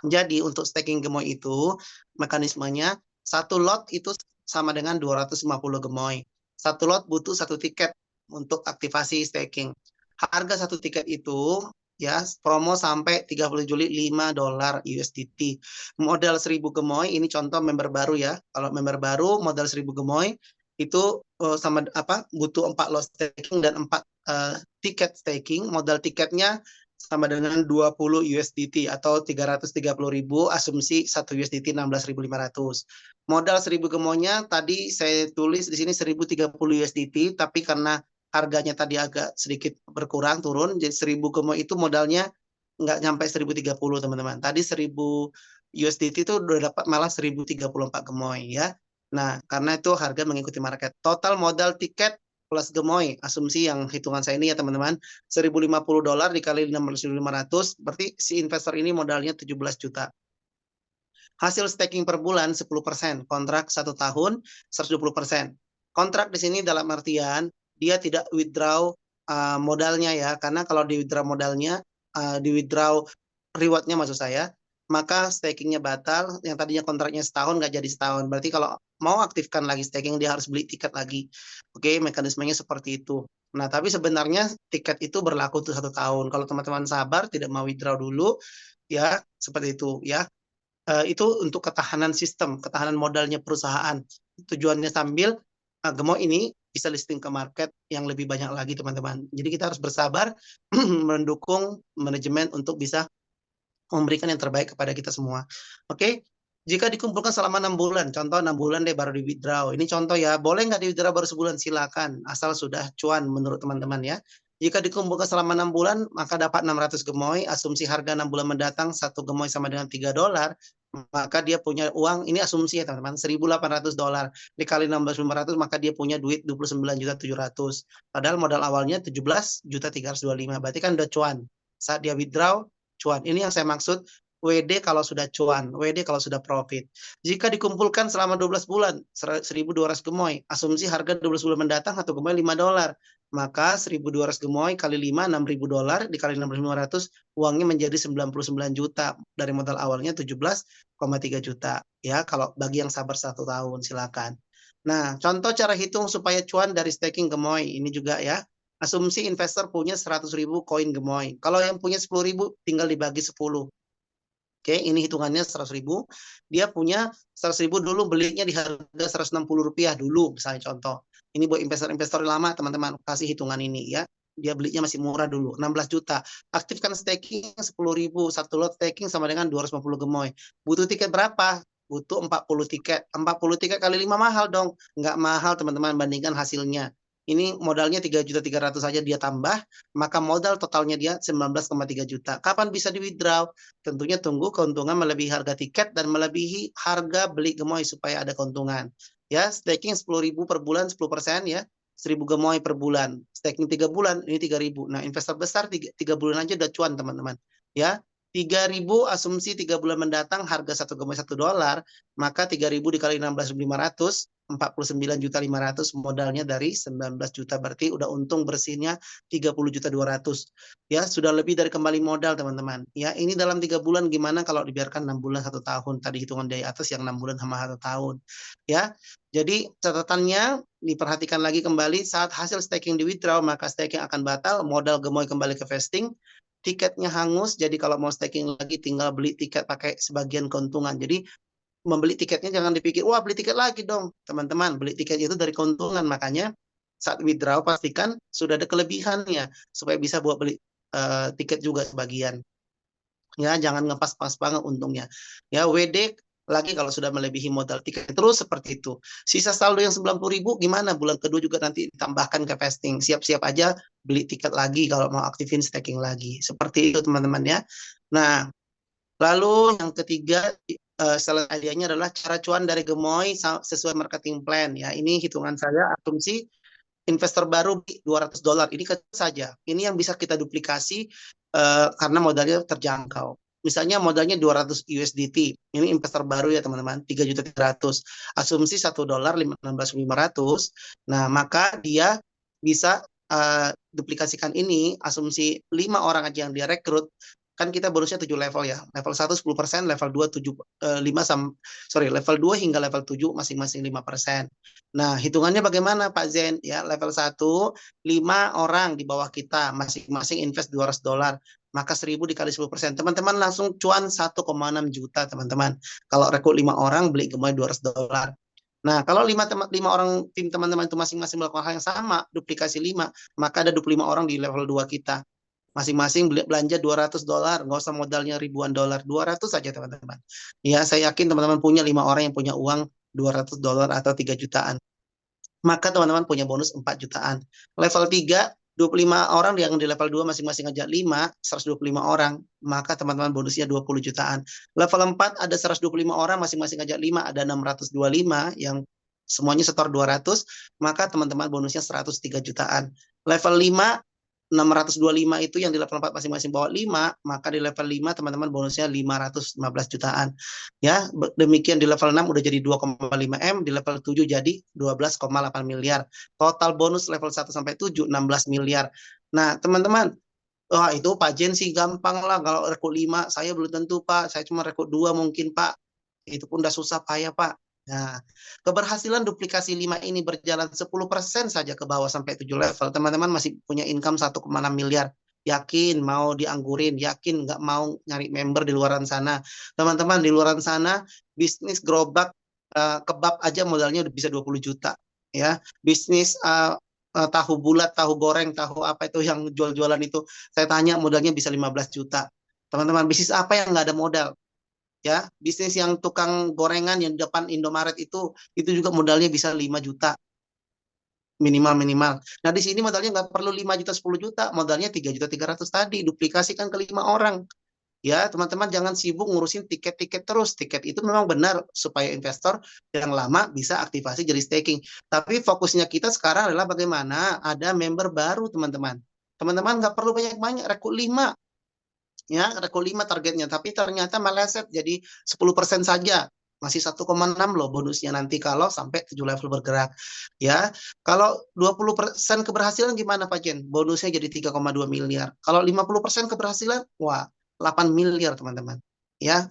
Jadi untuk staking Gemoy itu mekanismenya satu lot itu sama dengan 250 Gemoy. Satu lot butuh satu tiket untuk aktivasi staking. Harga satu tiket itu ya promo sampai 30 Juli $5 USDT. Modal 1000 Gemoy, ini contoh member baru ya. Kalau member baru modal 1000 Gemoy itu sama apa butuh 4 lot staking dan 4 tiket staking. Modal tiketnya sama dengan 20 USDT atau 330.000, asumsi 1 USDT 16.500. Modal 1000 gemoynya tadi saya tulis di sini 1030 USDT, tapi karena harganya tadi agak sedikit berkurang turun, jadi 1000 gemoy itu modalnya nggak nyampe 1030 teman-teman. Tadi 1000 USDT itu udah dapat malah 1034 gemoy ya. Nah, karena itu harga mengikuti market. Total modal tiket plus gemoy, asumsi yang hitungan saya ini ya teman-teman, $1050 dikali 16.500, berarti si investor ini modalnya 17 juta. Hasil staking per bulan 10%, kontrak 1 tahun 120%. Kontrak di sini dalam artian dia tidak withdraw modalnya ya, karena kalau di withdraw modalnya, di withdraw rewardnya maksud saya, maka stakingnya batal, yang tadinya kontraknya setahun nggak jadi setahun. Berarti kalau mau aktifkan lagi staking, dia harus beli tiket lagi. Oke, mekanismenya seperti itu. Nah, tapi sebenarnya tiket itu berlaku untuk 1 tahun. Kalau teman-teman sabar, tidak mau withdraw dulu, ya seperti itu ya. Itu untuk ketahanan sistem, ketahanan modalnya perusahaan. Tujuannya sambil Gemoy ini bisa listing ke market yang lebih banyak lagi teman-teman. Jadi kita harus bersabar mendukung manajemen untuk bisa memberikan yang terbaik kepada kita semua. Oke, jika dikumpulkan selama 6 bulan, contoh 6 bulan deh baru di withdraw. Ini contoh ya, boleh nggak di withdraw baru sebulan? Silakan, asal sudah cuan menurut teman-teman ya. Jika dikumpulkan selama 6 bulan, maka dapat 600 gemoy, asumsi harga 6 bulan mendatang, 1 gemoy sama dengan $3, maka dia punya uang, ini asumsi ya teman-teman, $1.800, dikali 16.500, maka dia punya duit 29.700. Padahal modal awalnya 17.325, berarti kan udah cuan. Saat dia withdraw, cuan. Ini yang saya maksud WD kalau sudah cuan, WD kalau sudah profit. Jika dikumpulkan selama 12 bulan, 1.200 gemoy, asumsi harga 12 bulan mendatang, 1 gemoy $5. Maka 1.200 gemoy kali 5, $6.000, dikali 6.500, uangnya menjadi 99 juta. Dari modal awalnya 17,3 juta. Ya, kalau bagi yang sabar 1 tahun, silakan. Nah, contoh cara hitung supaya cuan dari staking gemoy, ini juga ya. Asumsi investor punya 100.000 koin gemoy. Kalau yang punya 10.000 tinggal dibagi 10. Oke, ini hitungannya 100.000. Dia punya 100.000 dulu, belinya di harga Rp160 dulu, misalnya contoh. Ini buat investor-investor lama, teman-teman, kasih hitungan ini ya. Dia belinya masih murah dulu, 16 juta. Aktifkan staking 10.000, satu lot staking sama dengan 250 gemoy. Butuh tiket berapa? Butuh 40 tiket. 40 tiket kali 5 mahal dong. Nggak mahal teman-teman, bandingkan hasilnya. Ini modalnya 3.300.000 saja dia tambah, maka modal totalnya dia 19,3 juta. Kapan bisa di withdraw? Tentunya tunggu keuntungan melebihi harga tiket dan melebihi harga beli gemoy supaya ada keuntungan. Ya, staking 10.000 per bulan 10% ya. 1.000 gemoy per bulan. Staking 3 bulan ini 3.000. Nah, investor besar 3 bulan aja udah cuan teman-teman. Ya. 3.000 asumsi 3 bulan mendatang harga 1 gemoy $1, maka 3.000 dikali 16.500, 49.500 modalnya dari 19 juta, berarti udah untung bersihnya 30.200. Ya, sudah lebih dari kembali modal teman-teman. Ya, ini dalam 3 bulan gimana kalau dibiarkan 6 bulan 1 tahun, tadi hitungan dari atas yang 6 bulan sama 1 tahun. Ya, jadi catatannya diperhatikan lagi kembali saat hasil staking di withdraw, maka staking akan batal, modal gemoy kembali ke vesting, tiketnya hangus, jadi kalau mau staking lagi tinggal beli tiket pakai sebagian keuntungan. Jadi membeli tiketnya jangan dipikir, wah beli tiket lagi dong. Teman-teman, beli tiket itu dari keuntungan. Makanya saat withdraw pastikan sudah ada kelebihannya supaya bisa buat beli tiket juga sebagian. Ya, jangan ngepas-pas banget untungnya. Ya, WD lagi kalau sudah melebihi modal tiket terus seperti itu. Sisa saldo yang 90.000 gimana? Bulan kedua juga nanti ditambahkan ke vesting. Siap-siap aja beli tiket lagi kalau mau aktifin staking lagi. Seperti itu teman-teman ya. Nah, lalu yang ketiga selain idenya adalah cara cuan dari gemoy sesuai marketing plan ya. Ini hitungan saya asumsi investor baru $200. Ini saja. Ini yang bisa kita duplikasi karena modalnya terjangkau. Misalnya modalnya 200 USDT. Ini investor baru ya teman-teman, 3.300.000. Asumsi $1 16.500. Nah, maka dia bisa duplikasikan ini, asumsi 5 orang aja yang dia rekrut, kan kita bonusnya 7 level ya. Level 1 10%, level 2 level 2 hingga level 7 masing-masing 5%. Nah, hitungannya bagaimana Pak Zen? Ya, level 1 5 orang di bawah kita masing-masing invest $200. Maka 1000 dikali 10%. Teman-teman langsung cuan 1,6 juta, teman-teman. Kalau rekrut 5 orang beli gemoy $200. Nah, kalau 5 orang tim teman-teman itu masing-masing melakukan hal yang sama, duplikasi 5, maka ada 25 orang di level 2 kita. Masing-masing belanja $200, nggak usah modalnya ribuan dolar, 200 saja teman-teman. Ya, saya yakin teman-teman punya 5 orang yang punya uang $200 atau 3 jutaan. Maka teman-teman punya bonus 4 jutaan. Level 3, 25 orang yang di level 2 masing-masing ngajak 5, 125 orang, maka teman-teman bonusnya 20 jutaan. Level 4 ada 125 orang masing-masing ngajak 5, ada 625 yang semuanya setor 200, maka teman-teman bonusnya 103 jutaan. Level 5 625 itu yang di level 4 masing-masing bawa 5, maka di level 5 teman-teman bonusnya 515 jutaan. Ya, demikian di level 6 udah jadi 2,5 M, di level 7 jadi 12,8 miliar. Total bonus level 1 sampai 7 16 miliar. Nah, teman-teman, wah itu Pak Jen sih gampang lah kalau rekrut 5, saya belum tentu Pak, saya cuma rekrut 2 mungkin Pak. Itu pun udah susah payah Pak. Nah, keberhasilan duplikasi 5 ini berjalan 10% saja ke bawah sampai 7 level. Teman-teman masih punya income 1,6 miliar. Yakin mau dianggurin, yakin nggak mau nyari member di luaran sana. Teman-teman di luaran sana, bisnis gerobak kebab aja modalnya udah bisa 20 juta. Ya, bisnis tahu bulat, tahu goreng, tahu apa itu yang jual-jualan itu. Saya tanya modalnya bisa 15 juta. Teman-teman, bisnis apa yang nggak ada modal? Ya, bisnis yang tukang gorengan yang di depan Indomaret itu juga modalnya bisa 5 juta minimal. Nah, di sini modalnya nggak perlu 5 juta 10 juta, modalnya 3 juta 300 tadi, duplikasikan ke 5 orang. Ya, teman-teman jangan sibuk ngurusin tiket-tiket terus. Tiket itu memang benar supaya investor yang lama bisa aktivasi jadi staking. Tapi fokusnya kita sekarang adalah bagaimana ada member baru, teman-teman. Teman-teman nggak perlu banyak-banyak, rekrut 5. Ya, rekrut 5 targetnya, tapi ternyata meleset jadi 10% saja. Masih 1,6 loh bonusnya nanti kalau sampai 7 level bergerak. Ya, kalau 20% keberhasilan gimana Pak Jen? Bonusnya jadi 3,2 miliar. Kalau 50% keberhasilan, wah, 8 miliar teman-teman. Ya.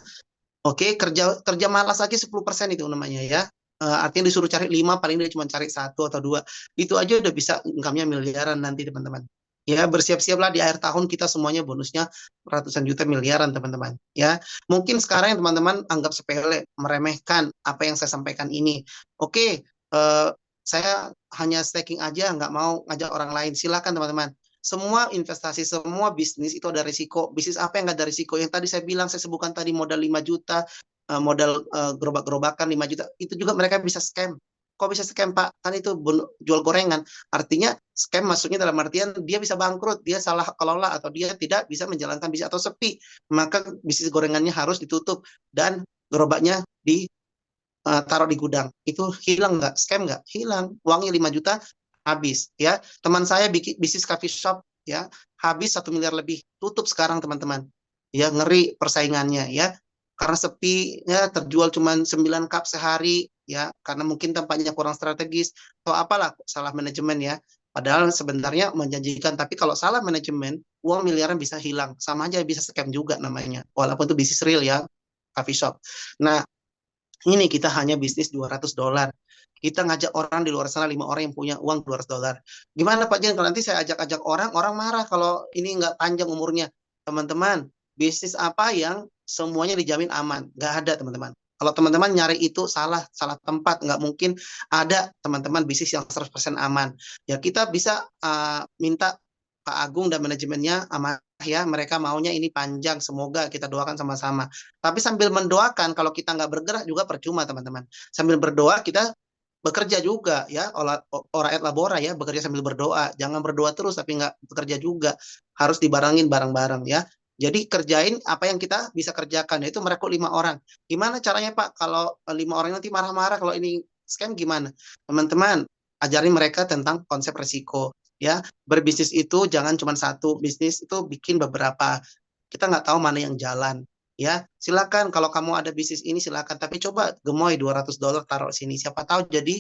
Oke, kerja malas lagi 10% itu namanya ya. Artinya disuruh cari 5, paling dia cuma cari 1 atau 2. Itu aja udah bisa income-nya miliaran nanti teman-teman. Ya, bersiap-siaplah di akhir tahun kita semuanya bonusnya ratusan juta miliaran teman-teman. Ya, mungkin sekarang yang teman-teman anggap sepele, meremehkan apa yang saya sampaikan ini. Oke, saya hanya staking aja, nggak mau ngajak orang lain. Silakan teman-teman. Semua investasi, semua bisnis itu ada risiko. Bisnis apa yang nggak ada risiko? Yang tadi saya bilang, saya sebutkan tadi modal 5 juta, modal gerobak-gerobakan 5 juta, itu juga mereka bisa scam. Kok bisa scam Pak? Kan itu jual gorengan. Artinya scam maksudnya dalam artian dia bisa bangkrut, dia salah kelola atau dia tidak bisa menjalankan bisnis atau sepi. Maka bisnis gorengannya harus ditutup dan gerobaknya ditaruh di gudang. Itu hilang nggak? Scam nggak? Hilang. Uangnya 5 juta habis ya. Teman saya bikin bisnis coffee shop ya, habis 1 miliar lebih. Tutup sekarang teman-teman. Ya, ngeri persaingannya ya. Karena sepi ya, terjual cuma 9 cup sehari ya, karena mungkin tempatnya kurang strategis atau apalah salah manajemen ya. Padahal sebenarnya menjanjikan, tapi kalau salah manajemen, uang miliaran bisa hilang. Sama aja bisa scam juga namanya. Walaupun itu bisnis real ya, coffee shop. Nah, ini kita hanya bisnis $200. Kita ngajak orang di luar sana 5 orang yang punya uang $200. Gimana Pak Jen kalau nanti saya ajak-ajak orang marah kalau ini nggak panjang umurnya. Teman-teman, bisnis apa yang semuanya dijamin aman? Nggak ada teman-teman. Kalau teman-teman nyari itu salah tempat, nggak mungkin ada teman-teman bisnis yang 100% aman. Ya kita bisa minta Pak Agung dan manajemennya aman ya, mereka maunya ini panjang, semoga kita doakan sama-sama. Tapi sambil mendoakan, kalau kita nggak bergerak juga percuma teman-teman. Sambil berdoa kita bekerja juga ya, ora et labora ya, bekerja sambil berdoa. Jangan berdoa terus tapi nggak bekerja juga. Harus dibarengin bareng-bareng ya. Jadi kerjain apa yang kita bisa kerjakan, yaitu merekrut 5 orang. Gimana caranya Pak? Kalau 5 orang nanti marah-marah kalau ini scam gimana? Teman-teman, ajarin mereka tentang konsep resiko. Ya, berbisnis itu jangan cuma satu, bisnis itu bikin beberapa. Kita nggak tahu mana yang jalan. Ya, silakan kalau kamu ada bisnis ini silakan, tapi coba gemoy $200 taruh sini. Siapa tahu jadi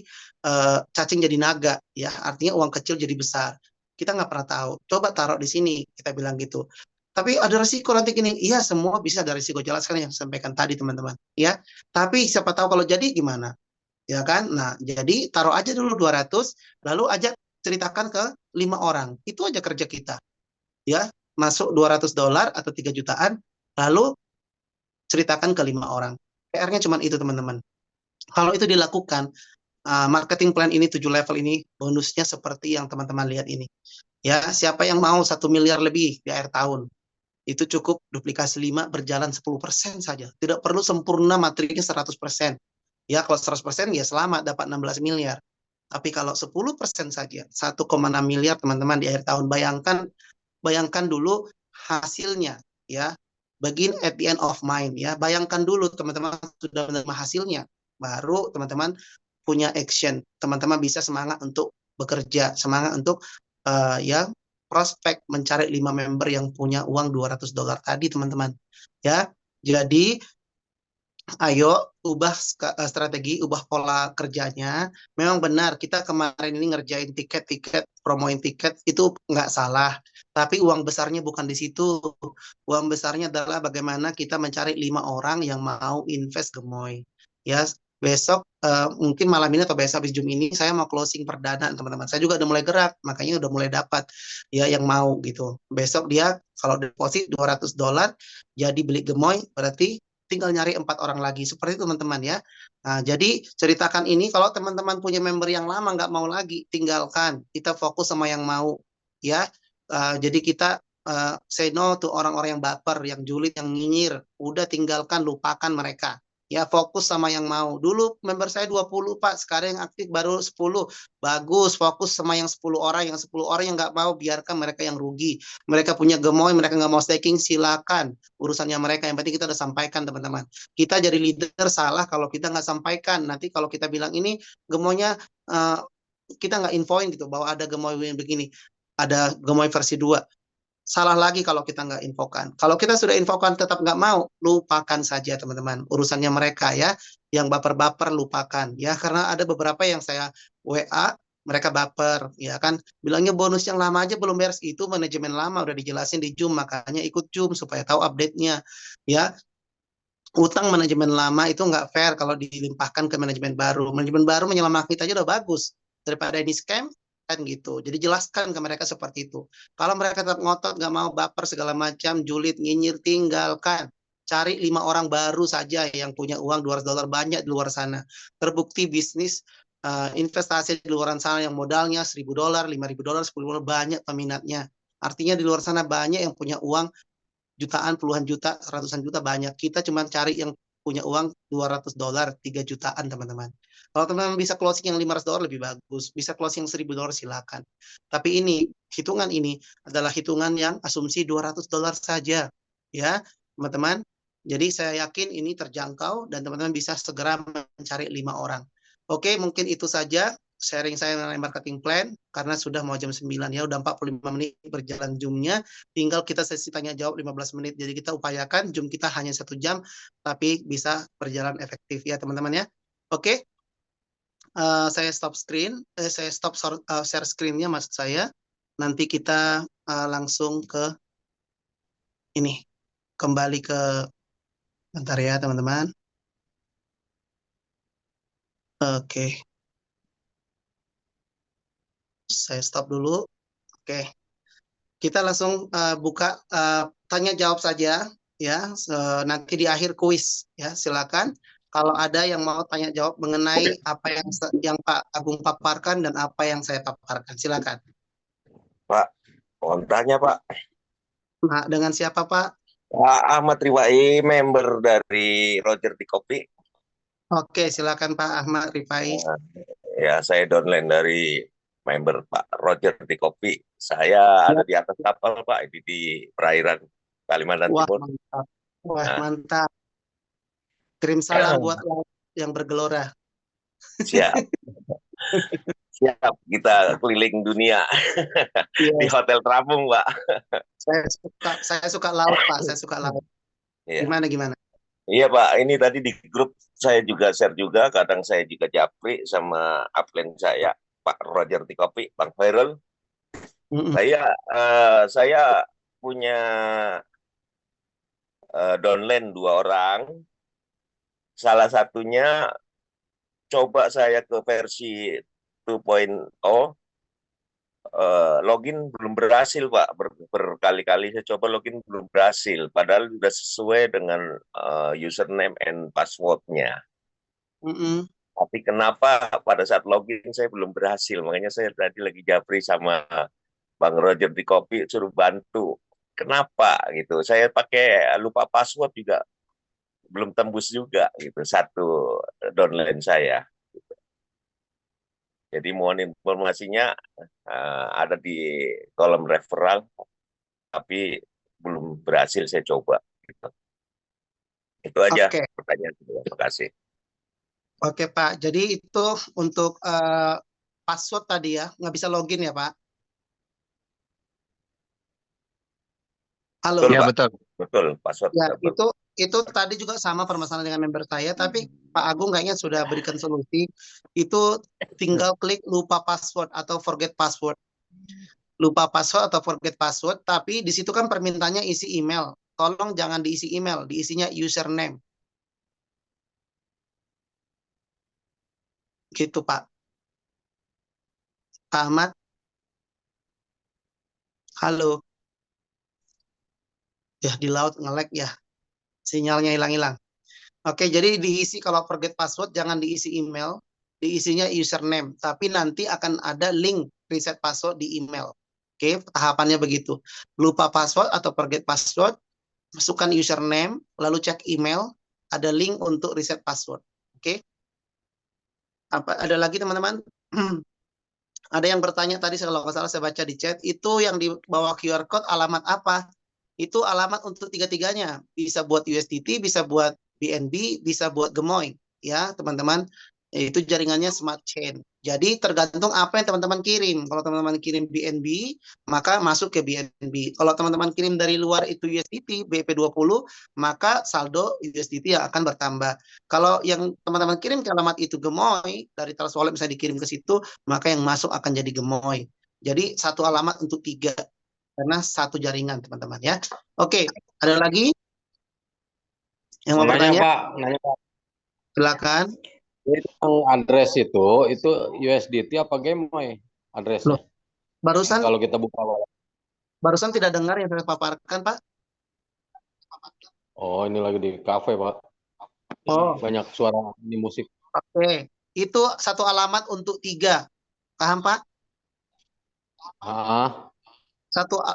cacing jadi naga. Ya, artinya uang kecil jadi besar. Kita nggak pernah tahu. Coba taruh di sini, kita bilang gitu. Tapi ada resiko nanti gini. Iya, semua bisa ada resiko. Jelaskan yang saya sampaikan tadi, teman-teman. Ya, tapi siapa tahu kalau jadi gimana? Ya kan? Nah, jadi taruh aja dulu 200, lalu ajak ceritakan ke 5 orang. Itu aja kerja kita. Ya, masuk $200 atau 3 jutaan, lalu ceritakan ke 5 orang. PR-nya cuma itu, teman-teman. Kalau itu dilakukan, marketing plan ini 7 level ini bonusnya seperti yang teman-teman lihat ini. Ya, siapa yang mau 1 miliar lebih di akhir tahun? Itu cukup duplikasi 5 berjalan 10% saja. Tidak perlu sempurna materinya 100%. Ya, kalau 100% ya selamat dapat 16 miliar. Tapi kalau 10% saja, 1,6 miliar teman-teman di akhir tahun. Bayangkan dulu hasilnya ya. Begin at the end of mind ya. Bayangkan dulu teman-teman sudah menerima hasilnya, baru teman-teman punya action. Teman-teman bisa semangat untuk bekerja, semangat untuk ya prospek mencari 5 member yang punya uang $200 tadi, teman-teman. Ya. Jadi ayo ubah strategi, ubah pola kerjanya. Memang benar, kita kemarin ini ngerjain tiket-tiket, promoin tiket, itu nggak salah. Tapi uang besarnya bukan di situ. Uang besarnya adalah bagaimana kita mencari 5 orang yang mau invest gemoy. Ya, besok mungkin malam ini atau besok habis Zoom ini saya mau closing perdana, teman-teman. Saya juga udah mulai gerak, makanya udah mulai dapat ya yang mau gitu. Besok dia kalau deposit $200 jadi beli gemoy, berarti tinggal nyari 4 orang lagi. Seperti itu, teman-teman ya. Nah, jadi ceritakan ini, kalau teman-teman punya member yang lama nggak mau lagi, tinggalkan. Kita fokus sama yang mau ya. Jadi kita say no to orang-orang yang baper, yang julid, yang nyinyir. Udah tinggalkan, lupakan mereka. Ya, fokus sama yang mau. Dulu member saya 20, Pak. Sekarang yang aktif baru 10. Bagus, fokus sama yang 10 orang. Yang 10 orang yang nggak mau, biarkan mereka yang rugi. Mereka punya gemoy, mereka nggak mau staking, silakan. Urusannya mereka. Yang penting kita udah sampaikan, teman-teman. Kita jadi leader salah kalau kita nggak sampaikan. Nanti kalau kita bilang ini gemoynya, kita nggak infoin gitu, bahwa ada gemoy yang begini. Ada gemoy versi 2. Salah lagi kalau kita nggak infokan. Kalau kita sudah infokan tetap nggak mau, lupakan saja, teman-teman. Urusannya mereka ya, yang baper-baper lupakan ya, karena ada beberapa yang saya WA, mereka baper ya kan, bilangnya bonus yang lama aja belum beres. Itu manajemen lama udah dijelasin di Zoom, makanya ikut Zoom supaya tahu update-nya ya. Utang manajemen lama itu nggak fair kalau dilimpahkan ke manajemen baru. Manajemen baru menyelamatkan kita aja udah bagus daripada ini scam kan gitu. Jadi jelaskan ke mereka seperti itu. Kalau mereka tetap ngotot, nggak mau, baper segala macam, julid, nyinyir, tinggalkan. Cari 5 orang baru saja yang punya uang $200 banyak di luar sana. Terbukti bisnis investasi di luar sana yang modalnya $1.000, $5.000, $10.000 banyak peminatnya. Artinya di luar sana banyak yang punya uang jutaan, puluhan juta, ratusan juta banyak. Kita cuma cari yang punya uang $200, 3 jutaan, teman-teman. Kalau teman-teman bisa closing yang $500 lebih bagus, bisa closing $1.000 silakan. Tapi ini, hitungan ini adalah hitungan yang asumsi $200 saja. Ya, teman-teman. Jadi saya yakin ini terjangkau dan teman-teman bisa segera mencari 5 orang. Oke, mungkin itu saja sharing saya mengenai marketing plan, karena sudah mau jam 9 ya, udah 45 menit berjalan Zoom-nya. Tinggal kita sesi tanya jawab 15 menit. Jadi kita upayakan Zoom kita hanya 1 jam, tapi bisa berjalan efektif ya, teman-teman ya. Oke. Saya stop screen, saya stop share screen-nya maksud saya. Nanti kita langsung ke ini, kembali ke, bentar ya teman-teman. Oke. Saya stop dulu. Oke. Kita langsung buka tanya jawab saja ya. Nanti di akhir kuis ya, silakan. Kalau ada yang mau tanya jawab mengenai apa yang Pak Agung paparkan dan apa yang saya paparkan, silakan. Pak, mohon tanya Pak. Nah, dengan siapa Pak? Pak Ahmad Rifai, member dari Roger di Kopi. Oke, silakan Pak Ahmad Rifai. Ya, saya downline dari member Pak Roger di Kopi. Saya ada di atas kapal Pak, ini di perairan Kalimantan Timur. Mantap. Wah, mantap. Kirim salam buat yang bergelora. Siap. Siap, kita keliling dunia di Hotel Terapung, Pak. Saya suka laut, Pak. Saya suka laut. Gimana? Iya, Pak. Ini tadi di grup saya juga share juga. Kadang saya juga japri sama upline saya, Pak Roger di Kopi, Bang Fairul. Mm-mm. Saya punya downline 2 orang. Salah satunya coba saya ke versi 2.0, login belum berhasil, Pak. Berkali-kali saya coba login belum berhasil. Padahal sudah sesuai dengan username and passwordnya. Mm-mm. Tapi kenapa pada saat login saya belum berhasil? Makanya saya tadi lagi japri sama Bang Roger di Kopi suruh bantu. Kenapa gitu? Saya pakai lupa password juga belum tembus juga gitu satu downline saya. Jadi mohon informasinya, ada di kolom referral, tapi belum berhasil saya coba. Gitu. Itu aja Oke, pertanyaan. Terima kasih. oke Pak. Jadi itu untuk password tadi ya, nggak bisa login ya Pak? Halo. Betul, Ya Pak. betul. Betul, password. Ya, itu tadi juga sama permasalahan dengan member saya, tapi Pak Agung kayaknya sudah berikan solusi. Itu tinggal klik lupa password atau forget password. Lupa password atau forget password, tapi di situ kan permintaannya isi email. Tolong jangan diisi email, diisinya username. Gitu, Pak. Pak Ahmad, halo. Ya, di laut nge-lag ya. Sinyalnya hilang-hilang. Oke, jadi diisi kalau forget password jangan diisi email, diisinya username, tapi nanti akan ada link reset password di email. Oke, tahapannya begitu. Lupa password atau forget password, masukkan username, lalu cek email, ada link untuk reset password. Oke. Apa ada lagi teman-teman? Ada yang bertanya tadi kalau nggak salah saya baca di chat, itu yang di bawah QR code alamat apa? Itu alamat untuk tiga-tiganya. Bisa buat USDT, bisa buat BNB, bisa buat Gemoy. Ya, teman-teman. Itu jaringannya Smart Chain. Jadi tergantung apa yang teman-teman kirim. Kalau teman-teman kirim BNB, maka masuk ke BNB. Kalau teman-teman kirim dari luar itu USDT, BP20, maka saldo USDT yang akan bertambah. Kalau yang teman-teman kirim ke alamat itu Gemoy, dari Trust Wallet bisa dikirim ke situ, maka yang masuk akan jadi Gemoy. Jadi satu alamat untuk tiga. Karena satu jaringan, teman-teman ya. Oke, ada lagi yang mau bertanya? Nanya Pak, Silakan. yang address itu USDT apa Gemoy addressnya? Loh, barusan Kalau kita buka wallet. barusan tidak dengar yang saya paparkan, Pak. Oh, ini lagi di cafe, Pak. Oh, Banyak suara ini musik. oke. Itu satu alamat untuk tiga. Paham, Pak? Ah,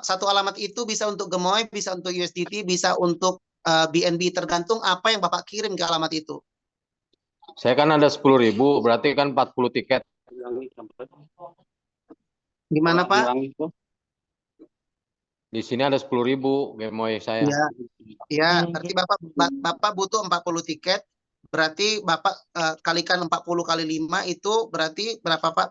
Satu alamat itu bisa untuk Gemoy, bisa untuk USDT, bisa untuk BNB, tergantung apa yang Bapak kirim ke alamat itu. saya kan ada 10.000, berarti kan 40 tiket. Gimana, Pak? Di sini ada 10.000 Gemoy saya. Ya, ya, berarti Bapak butuh 40 tiket. Berarti Bapak kalikan 40 kali 5 itu berarti berapa, Pak?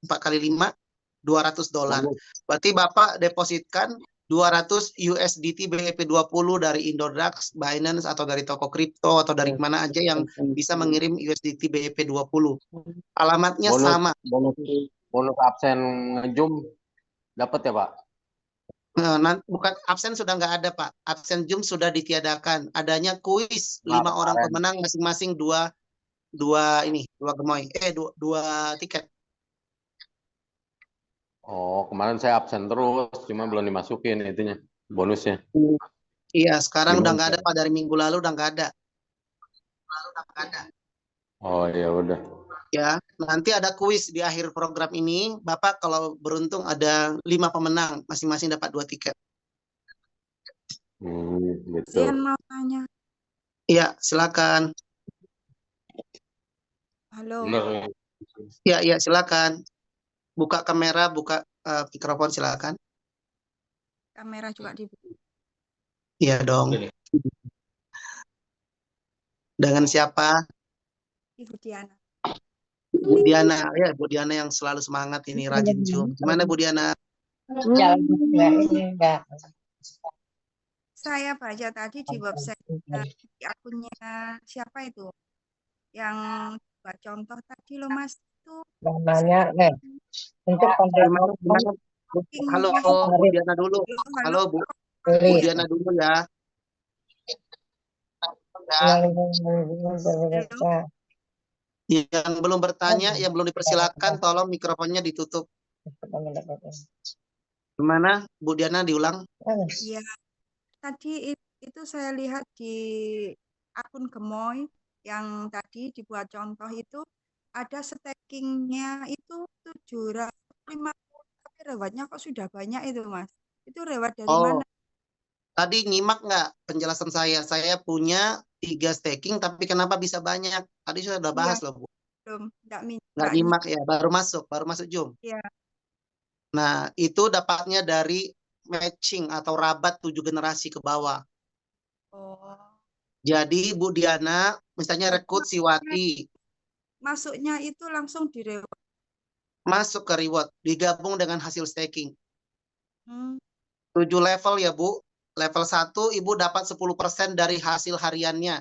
4 kali 5, $200. Berarti Bapak depositkan 200 USDT BP20 dari Indodax, Binance, atau dari toko kripto, atau dari mana aja yang bisa mengirim USDT BP20. Alamatnya sama. Bonus absen nge-Zoom dapat ya, Pak? Bukan absen sudah nggak ada, Pak. Absen Zoom sudah ditiadakan. Adanya kuis 5 orang pemenang masing-masing dua Gemoy. Dua tiket. Oh, kemarin saya absen terus, cuma belum dimasukin itunya, bonusnya. Iya, sekarang udah Gimana, nggak ada, Pak. Dari minggu lalu udah nggak ada. Oh, ya udah. Ya, nanti ada kuis di akhir program ini. Bapak kalau beruntung ada 5 pemenang, masing-masing dapat 2 tiket. Gitu. Zian mau tanya. Iya, silakan. Halo. Bener. Iya, silakan. Buka kamera, buka mikrofon, silakan. Kamera juga dibuka. Iya dong. Dengan siapa? Ibu Diana. Bu Diana. Ya, Bu Diana yang selalu semangat ini, rajin Zoom. Gimana Bu Diana? Saya baca tadi di website di akunnya siapa itu? Yang buat contoh tadi loh Mas itu namanya untuk konfirmasi Halo stackingnya Bu Diana dulu. halo Halo Bu iya Diana dulu ya. halo Yang belum bertanya, yang belum dipersilakan, tolong mikrofonnya ditutup. Gimana Bu Diana, diulang? ya tadi itu saya lihat di akun Gemoy yang tadi dibuat contoh itu ada stackingnya itu 750 tapi rewardnya kok sudah banyak itu Mas. Itu reward dari Oh, mana? tadi nyimak nggak penjelasan saya? Saya punya 3 staking, tapi kenapa bisa banyak? Tadi sudah Iya bahas loh Bu. belum Nggak nggak nyimak ya, baru masuk Jum. ya. Nah, itu dapatnya dari matching atau rabat 7 generasi ke bawah. Oh. Jadi Bu Diana, misalnya Berarti rekrut Siwati, masuknya itu langsung di reward. masuk ke reward, digabung dengan hasil staking. Hmm. 7 level ya Bu. Level 1 Ibu dapat 10% dari hasil hariannya.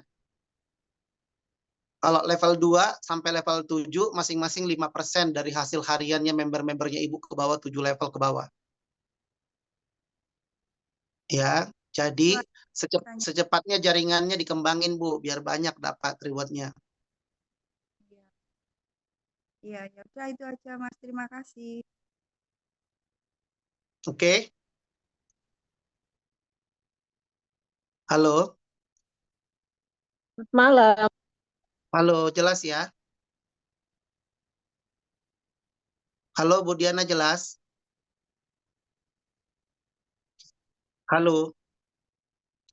Kalau level 2 sampai level 7 masing-masing 5% dari hasil hariannya member-membernya Ibu ke bawah 7 level ke bawah. Ya, jadi secepatnya jaringannya dikembangin Bu, biar banyak dapat rewardnya. Iya, ya udah itu aja Mas. Terima kasih. Oke. Halo. Malam. Halo, jelas ya? Halo, Bu Diana, jelas? Halo.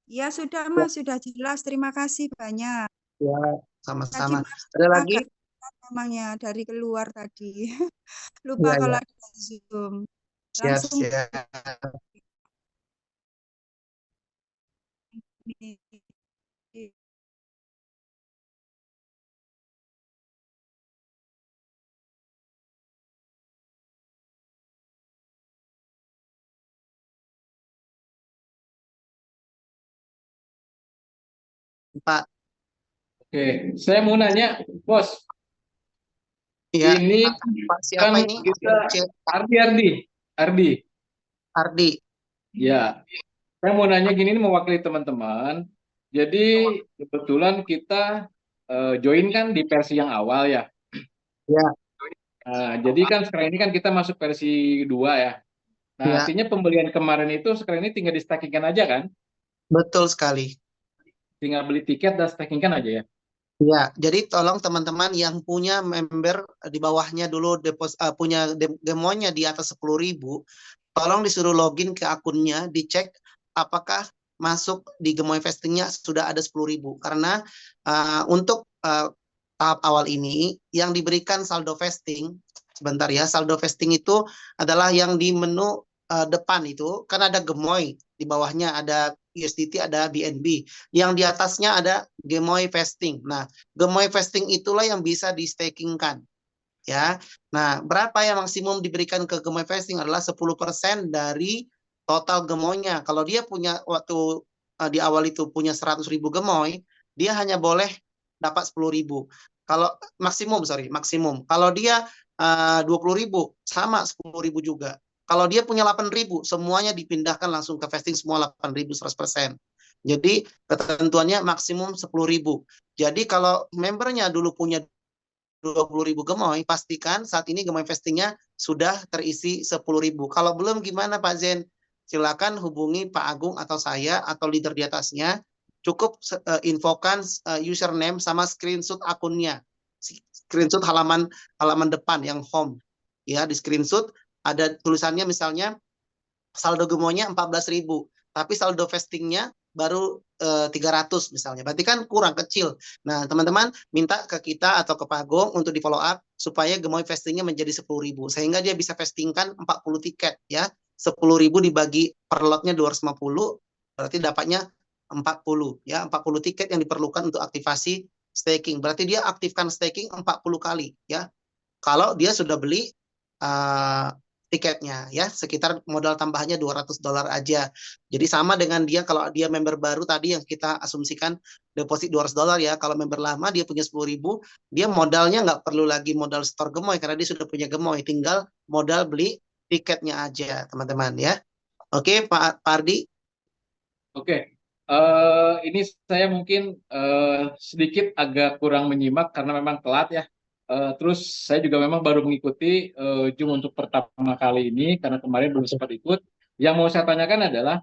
Ya sudah Mas, sudah jelas. Terima kasih banyak. Ya, Tadi sama-sama. Mas Ada lagi? agak namanya dari keluar tadi. Lupa Ya, kalau ya. ada Zoom. Siap, Langsung siap. Pak. Oke, saya mau nanya, Bos. Ya, Ini Pak kan siapa ini? kita Ardi. Ardi. Ya, saya mau nanya gini, ini mewakili teman-teman. Jadi kebetulan kita join kan di versi yang awal ya. Ya, Nah, jadi kan sekarang ini kan kita masuk versi 2 ya. Nah, ya, artinya pembelian kemarin itu sekarang ini tinggal di stackingkan aja kan? betul sekali. Tinggal beli tiket dan stackingkan aja ya. Ya, jadi tolong teman-teman yang punya member di bawahnya dulu punya demonya di atas 10.000, tolong disuruh login ke akunnya, dicek apakah masuk di Gemoy Vestingnya sudah ada 10.000. Karena untuk tahap awal ini yang diberikan saldo vesting, sebentar ya, saldo vesting itu adalah yang di menu depan itu kan ada Gemoy, di bawahnya ada USDT, ada BNB. Yang di atasnya ada Gemoy Vesting. Nah, Gemoy Vesting itulah yang bisa di-stakingkan. Ya. Nah, berapa yang maksimum diberikan ke Gemoy Vesting adalah 10% dari total gemoynya. Kalau dia punya waktu di awal itu punya 100.000 gemoy, dia hanya boleh dapat 10.000. Kalau maksimum. Kalau dia 20.000 sama 10.000 juga. Kalau dia punya 8.000, semuanya dipindahkan langsung ke vesting semua 8.000 100%. Jadi ketentuannya maksimum 10.000. Jadi kalau membernya dulu punya 20.000 gemoy, pastikan saat ini gemoy vestingnya sudah terisi 10.000. Kalau belum gimana Pak Zen? Silakan hubungi Pak Agung atau saya atau leader di atasnya. Cukup infokan username sama screenshot akunnya. Screenshot halaman depan yang home. Ya, di screenshot ada tulisannya misalnya saldo gemoynya 14.000, tapi saldo vestingnya baru 300 misalnya. Berarti kan kurang kecil. Nah, teman-teman minta ke kita atau ke Pak Agung untuk di follow up supaya gemoy vestingnya menjadi 10.000 sehingga dia bisa vestingkan 40 tiket ya. 10.000 dibagi per lotnya 250 berarti dapatnya 40 ya, 40 tiket yang diperlukan untuk aktivasi staking. Berarti dia aktifkan staking 40 kali ya. Kalau dia sudah beli tiketnya ya, sekitar modal tambahannya $200 aja. Jadi sama dengan dia kalau dia member baru tadi yang kita asumsikan deposit $200 ya. Kalau member lama dia punya 10.000, dia modalnya nggak perlu lagi modal store gemoy karena dia sudah punya gemoy, tinggal modal beli tiketnya aja, teman-teman ya. Oke, Pak Ardi. Oke, ini saya mungkin sedikit agak kurang menyimak karena memang telat ya. Terus saya juga memang baru mengikuti Zoom untuk pertama kali ini karena kemarin belum sempat ikut. Yang mau saya tanyakan adalah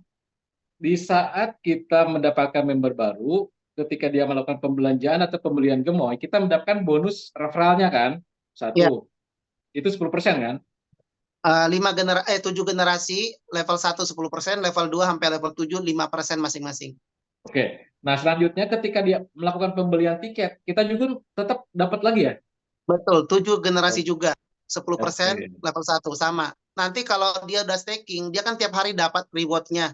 di saat kita mendapatkan member baru, ketika dia melakukan pembelanjaan atau pembelian gemoy, kita mendapatkan bonus referralnya kan? Ya, Satu, itu 10% kan? 7 generasi, level 1 10%, level 2 sampai level 7 5% masing-masing. Oke, nah selanjutnya ketika dia melakukan pembelian tiket, kita juga tetap dapat lagi ya? Betul, 7 generasi juga. 10% Oke. level 1 sama. Nanti kalau dia udah staking, dia kan tiap hari dapat rewardnya.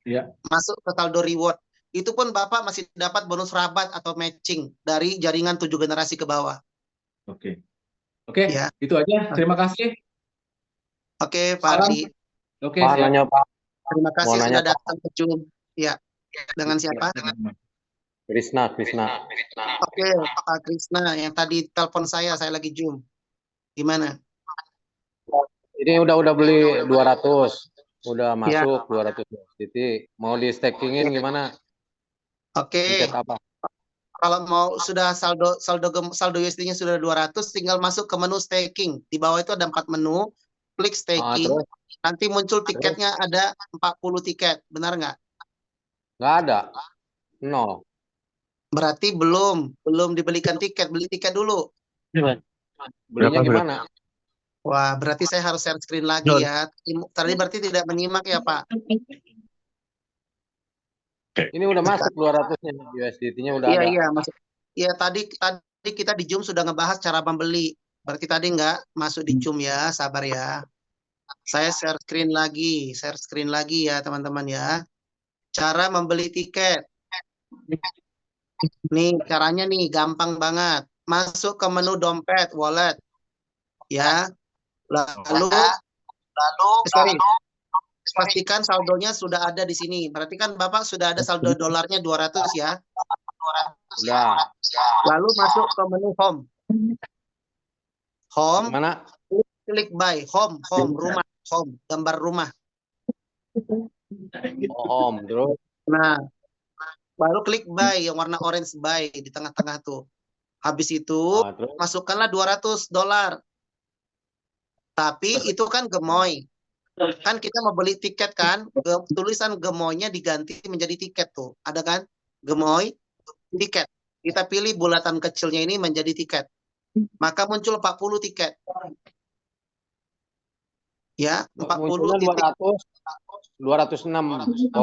Iya. Masuk ke saldo reward. Itu pun Bapak masih dapat bonus rabat atau matching dari jaringan 7 generasi ke bawah. Oke. Oke, Ya. itu aja. Terima kasih. Oke, Pak Salam. Ardi. Oke, Pak, siap. nanya Pak, Terima mau kasih nanya sudah Pak. datang ke Zoom. Ya. Dengan siapa? Krisna. Oke, Pak Krisna yang tadi telepon saya lagi Zoom. Gimana? Ini udah beli 200, udah Ya. masuk 200 USDT. Mau di stakingin gimana? Oke. Tiket apa? Kalau mau sudah saldo USD-nya sudah 200, tinggal masuk ke menu staking. Di bawah itu ada 4 menu. Klik staking. Terus? Nanti muncul tiketnya ada 40 tiket. Benar nggak? Nggak ada. 0. Berarti belum dibelikan tiket. Beli tiket dulu. Belinya gimana? Wah, berarti saya harus share screen lagi ya. Tadi berarti tidak menyimak ya, Pak? Ini udah masuk 200-nya USDT-nya udah Iya, ada. iya. Iya, tadi kita di Zoom sudah ngebahas cara membeli. Berarti tadi nggak masuk di Zoom ya. Sabar ya. Saya share screen lagi ya, teman-teman ya. Cara membeli tiket. Nih, caranya nih gampang banget. Masuk ke menu dompet, wallet. Ya. Lalu pastikan saldonya sudah ada di sini. Berarti kan Bapak sudah ada saldo dolarnya 200 ya. Udah. Lalu masuk ke menu home. Home. Mana? Klik buy. Home. Rumah. Home. Gambar rumah. Home, terus. Nah, baru klik buy yang warna orange buy di tengah-tengah tuh. Habis itu Terus? masukkanlah $200. Tapi itu kan gemoy. Kan kita mau beli tiket kan, tulisan gemoynya diganti menjadi tiket tuh. Ada kan? Gemoy, tiket. Kita pilih bulatan kecilnya ini menjadi tiket. Maka muncul 40 tiket. Ya, 40 titik. 206,96.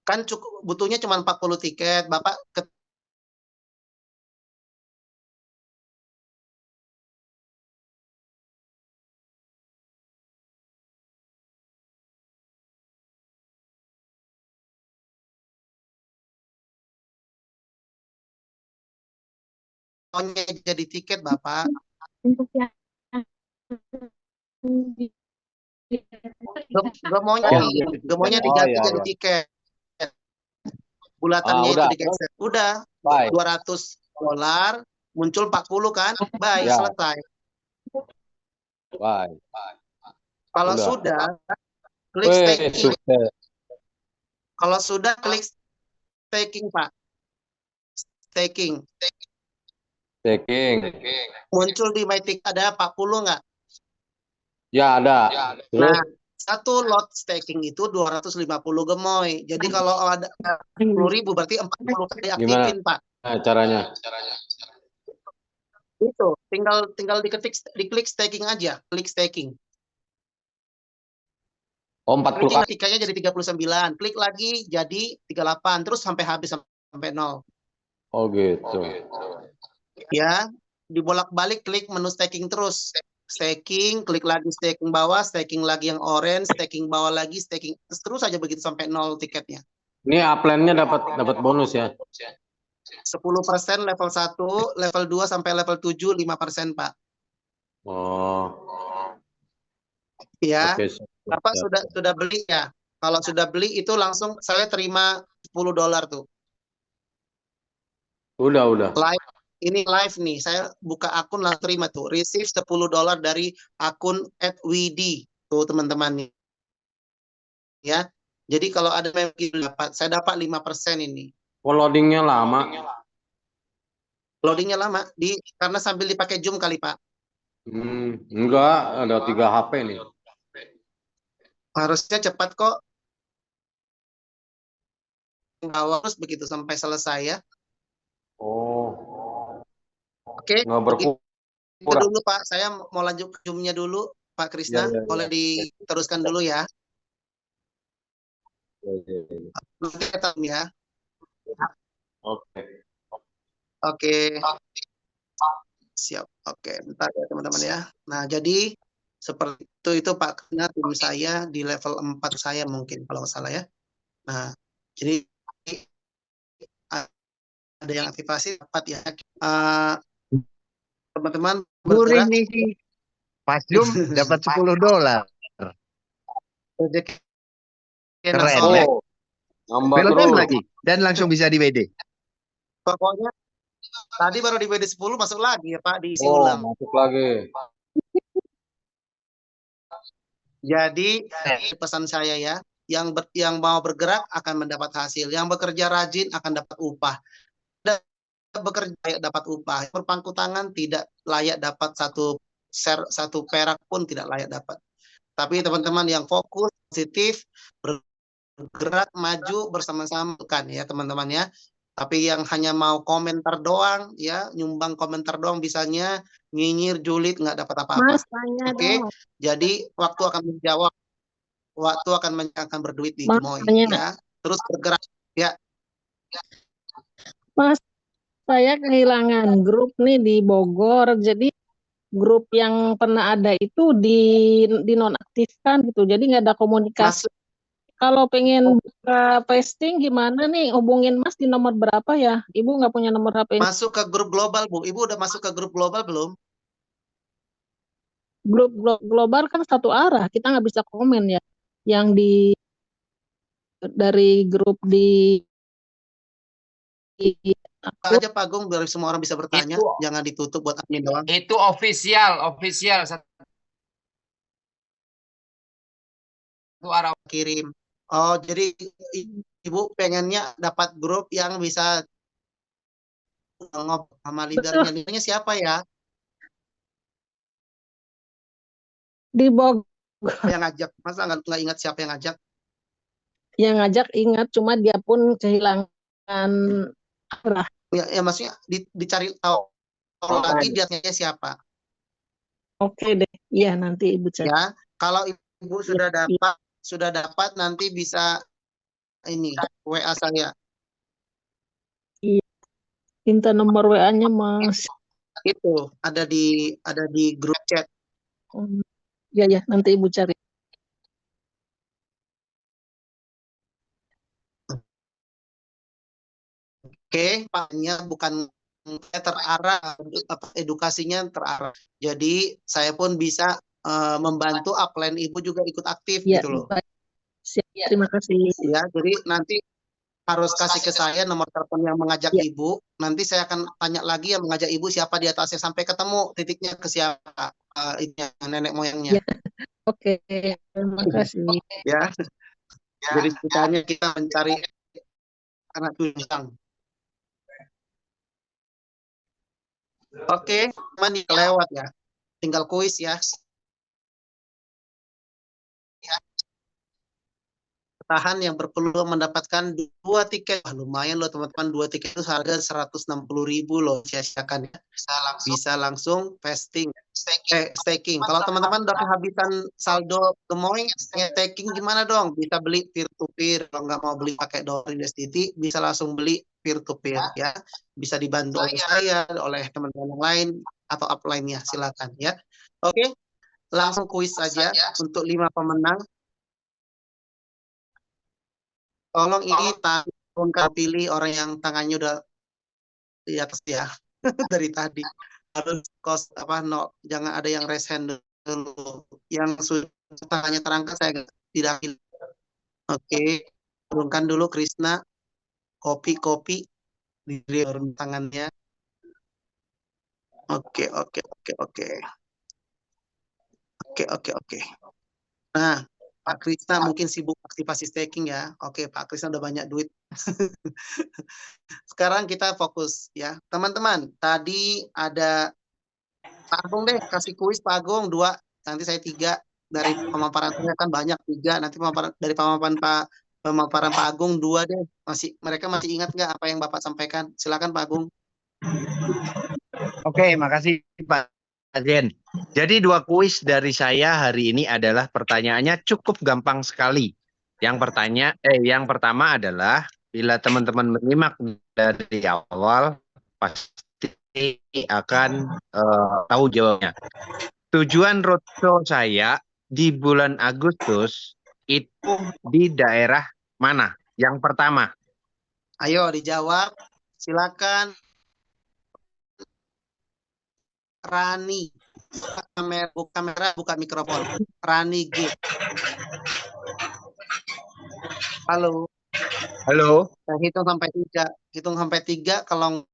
Kan cukup butuhnya cuma 40 tiket. Bapak jadi tiket, Bapak. Gemoynya diganti jadi tiket. Bulatannya itu digeser. Udah. $200 muncul 40 kan? Bye, selesai. Bye. Kalau sudah klik staking. Kalau sudah klik staking, Pak. Staking. Muncul di MyTick ada 40 nggak? Ya, ada. Nah, satu lot staking itu 250 gemoy. Jadi kalau ada 10.000 berarti 40 kali aktifin, Pak. Caranya? Itu tinggal diklik staking aja, klik staking. Oh, 40 kali. Tiketnya jadi 39. Klik lagi jadi 38 terus sampai habis sampai 0. Oh, gitu. Ya, dibolak-balik klik menu staking terus. Staking, klik lagi staking bawah, staking lagi yang orange, staking bawah lagi, staking terus aja begitu sampai 0 tiketnya. Ini upline-nya dapat bonus ya. 10% level 1, level 2 sampai level 7 5%, Pak. Oh. Ya. Oke, Bapak sudah beli ya. Kalau sudah beli itu langsung saya terima $10 tuh. Udah. Live ini live nih. Saya buka akun langsung terima tuh. Receive $10 dari akun @widi. Tuh teman-teman nih. Ya. Jadi kalau ada yang dapat, saya dapat 5% ini. Oh, loadingnya lama. Loadingnya lama karena sambil dipakai Zoom kali, Pak. Enggak, ada 3 HP nih. Harusnya cepat kok. Harus begitu sampai selesai ya. Oh, Oke, nggak begitu berkurang. dulu Pak. Saya mau lanjut ke Zoom-nya dulu, Pak Krisna. Ya. Boleh diteruskan dulu ya. Nanti kita ya. Oke. Oke. Siap. Oke, bentar ya teman-teman ya. Nah, jadi seperti itu Pak Krisna, tim saya di level 4 saya mungkin kalau nggak salah ya. Nah, jadi ada yang aktivasi dapat ya. Teman-teman Gurih bergerak. nih sih. Pas Zoom dapat $10. Keren ya. Nambah Welcome terus. lagi. Dan langsung bisa di WD. Pokoknya tadi baru di WD 10 masuk lagi ya Pak, diisi ulang. Masuk lagi. Jadi pesan saya ya, yang mau bergerak akan mendapat hasil, yang bekerja rajin akan dapat upah. Dan bekerja layak dapat upah, berpangku tangan tidak layak dapat satu perak pun tidak layak dapat. Tapi teman-teman yang fokus, positif, bergerak maju bersama-sama kan ya teman-teman ya. Tapi yang hanya mau komentar doang ya, nyumbang komentar doang bisanya nyinyir, julid, nggak dapat apa-apa. Oke, jadi waktu akan menjawab, waktu akan berduit di Gemoy ya. Terus bergerak ya. Mas, saya kehilangan grup nih di Bogor, jadi grup yang pernah ada itu dinonaktifkan gitu, jadi nggak ada komunikasi. Kalau pengen buka pasting gimana nih? Hubungin Mas di nomor berapa ya? Ibu nggak punya nomor HP. Masuk ke grup global, Bu. Ibu udah masuk ke grup global belum? Grup global kan satu arah, kita nggak bisa komen ya. Yang dari grup di aja Pak Agung biar semua orang bisa bertanya, jangan ditutup buat admin doang. Itu official satu arah kirim. Oh, jadi Ibu pengennya dapat grup yang bisa ngobrol sama leadernya. Leadernya siapa ya? Di Bogor. Yang ngajak, masa nggak ingat siapa yang ngajak? Yang ngajak ingat, cuma dia pun kehilangan arah. Ya maksudnya dicari tahu lagi dia siapa. Oke deh, iya nanti Ibu cari. Ya, kalau Ibu sudah dapat nanti bisa ini WA saya. Iya. Minta nomor WA-nya Mas. Itu ada di grup chat. Ya nanti Ibu cari. Oke, Paknya bukan terarah, edukasinya terarah. Jadi saya pun bisa membantu upline Ibu juga ikut aktif ya, gitu loh. Siap, terima kasih. Ya, jadi nanti harus kasih ke saya nomor telepon yang mengajak Ibu. Nanti saya akan tanya lagi yang mengajak Ibu siapa di atasnya sampai ketemu titiknya ke siapa nenek moyangnya. Ya. Oke, terima kasih. Ya. Jadi ceritanya kita mencari anak tujang. Oke, teman kelewat ya. Tinggal kuis ya. Tahan yang berpeluang mendapatkan 2 tiket. Wah, lumayan loh teman-teman, 2 tiket itu harga 160.000 loh, sia-siakan ya. Bisa langsung vesting, staking. Kalau teman-teman udah kehabisan saldo Gemoy, staking gimana dong? Bisa beli peer to peer. Kalau nggak mau beli pakai dolar USDT, bisa langsung beli peer to peer ya. Bisa dibantu oleh saya, oleh teman-teman yang lain atau upline-nya, silakan ya. Oke, langsung kuis saja untuk 5 pemenang. Tolong ini tangan pilih orang yang tangannya udah di atas ya dari tadi. Harus jangan ada yang raise hand dulu. Yang sudah tangannya terangkat saya tidak pilih. Oke, turunkan dulu Krisna. Kopi di tangannya. Oke, oke, oke, oke. Oke, oke, oke. Nah, Pak Krisna mungkin sibuk aktivasi staking ya. Oke, Pak Krisna udah banyak duit. Sekarang kita fokus ya. Teman-teman, tadi ada Pak Agung deh, kasih kuis Pak Agung 2, nanti saya 3. Dari pemaparan saya kan banyak 3, nanti dari pemaparan Pak Agung 2 deh. Mereka masih ingat nggak apa yang Bapak sampaikan? Silakan Pak Agung. Oke, makasih Pak Jen. Jadi 2 kuis dari saya hari ini adalah pertanyaannya cukup gampang sekali. Yang pertama adalah bila teman-teman menyimak dari awal pasti akan tahu jawabnya. Tujuan roadshow saya di bulan Agustus itu di daerah mana? Yang pertama. Ayo dijawab. Silakan. Rani. Buka kamera, buka mikrofon. Rani G. Halo. Halo. Saya hitung sampai 3. Hitung sampai 3, kalau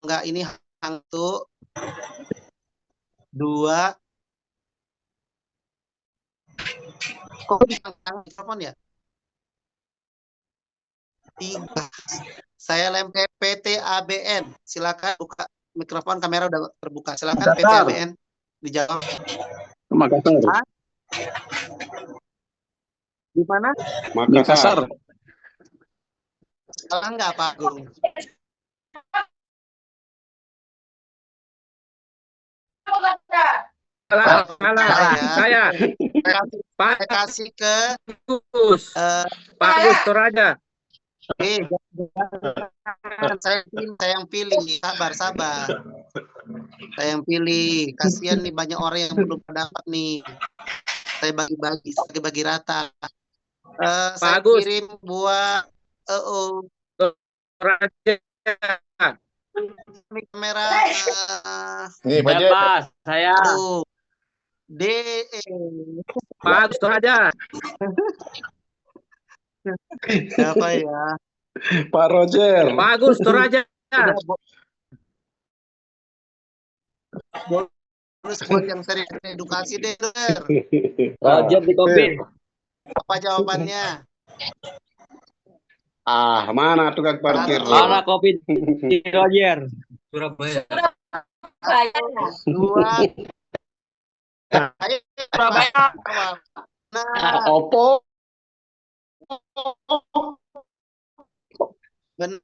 enggak ini hantu. 2. Kok bisa mikrofon ya? 3. Saya lem ke PT ABN. Silakan buka mikrofon, kamera udah terbuka. Silakan PT ABN dijawab. Makassar. Di mana? Makassar. Salah nggak Pak Agung? Salah. Saya. Saya kasih ke Gus. Pak Gus Toraja. Saya yang pilih. Sabar. Saya yang pilih. Kasihan nih banyak orang yang belum dapat nih. Saya bagi rata. Saya Agus. kirim buat Toraja. Kamera. Nih, Pak Jen. Saya. Pak Agus Toraja. Siapa ya? Pak Roger. Pak Agus Toraja. Terus buat yang sering edukasi deh, Roger di kopi. Apa jawabannya? Mana tukang parkir? Mana kopi di Roger? Surabaya. 2. Surabaya. Nah, Oppo. benar.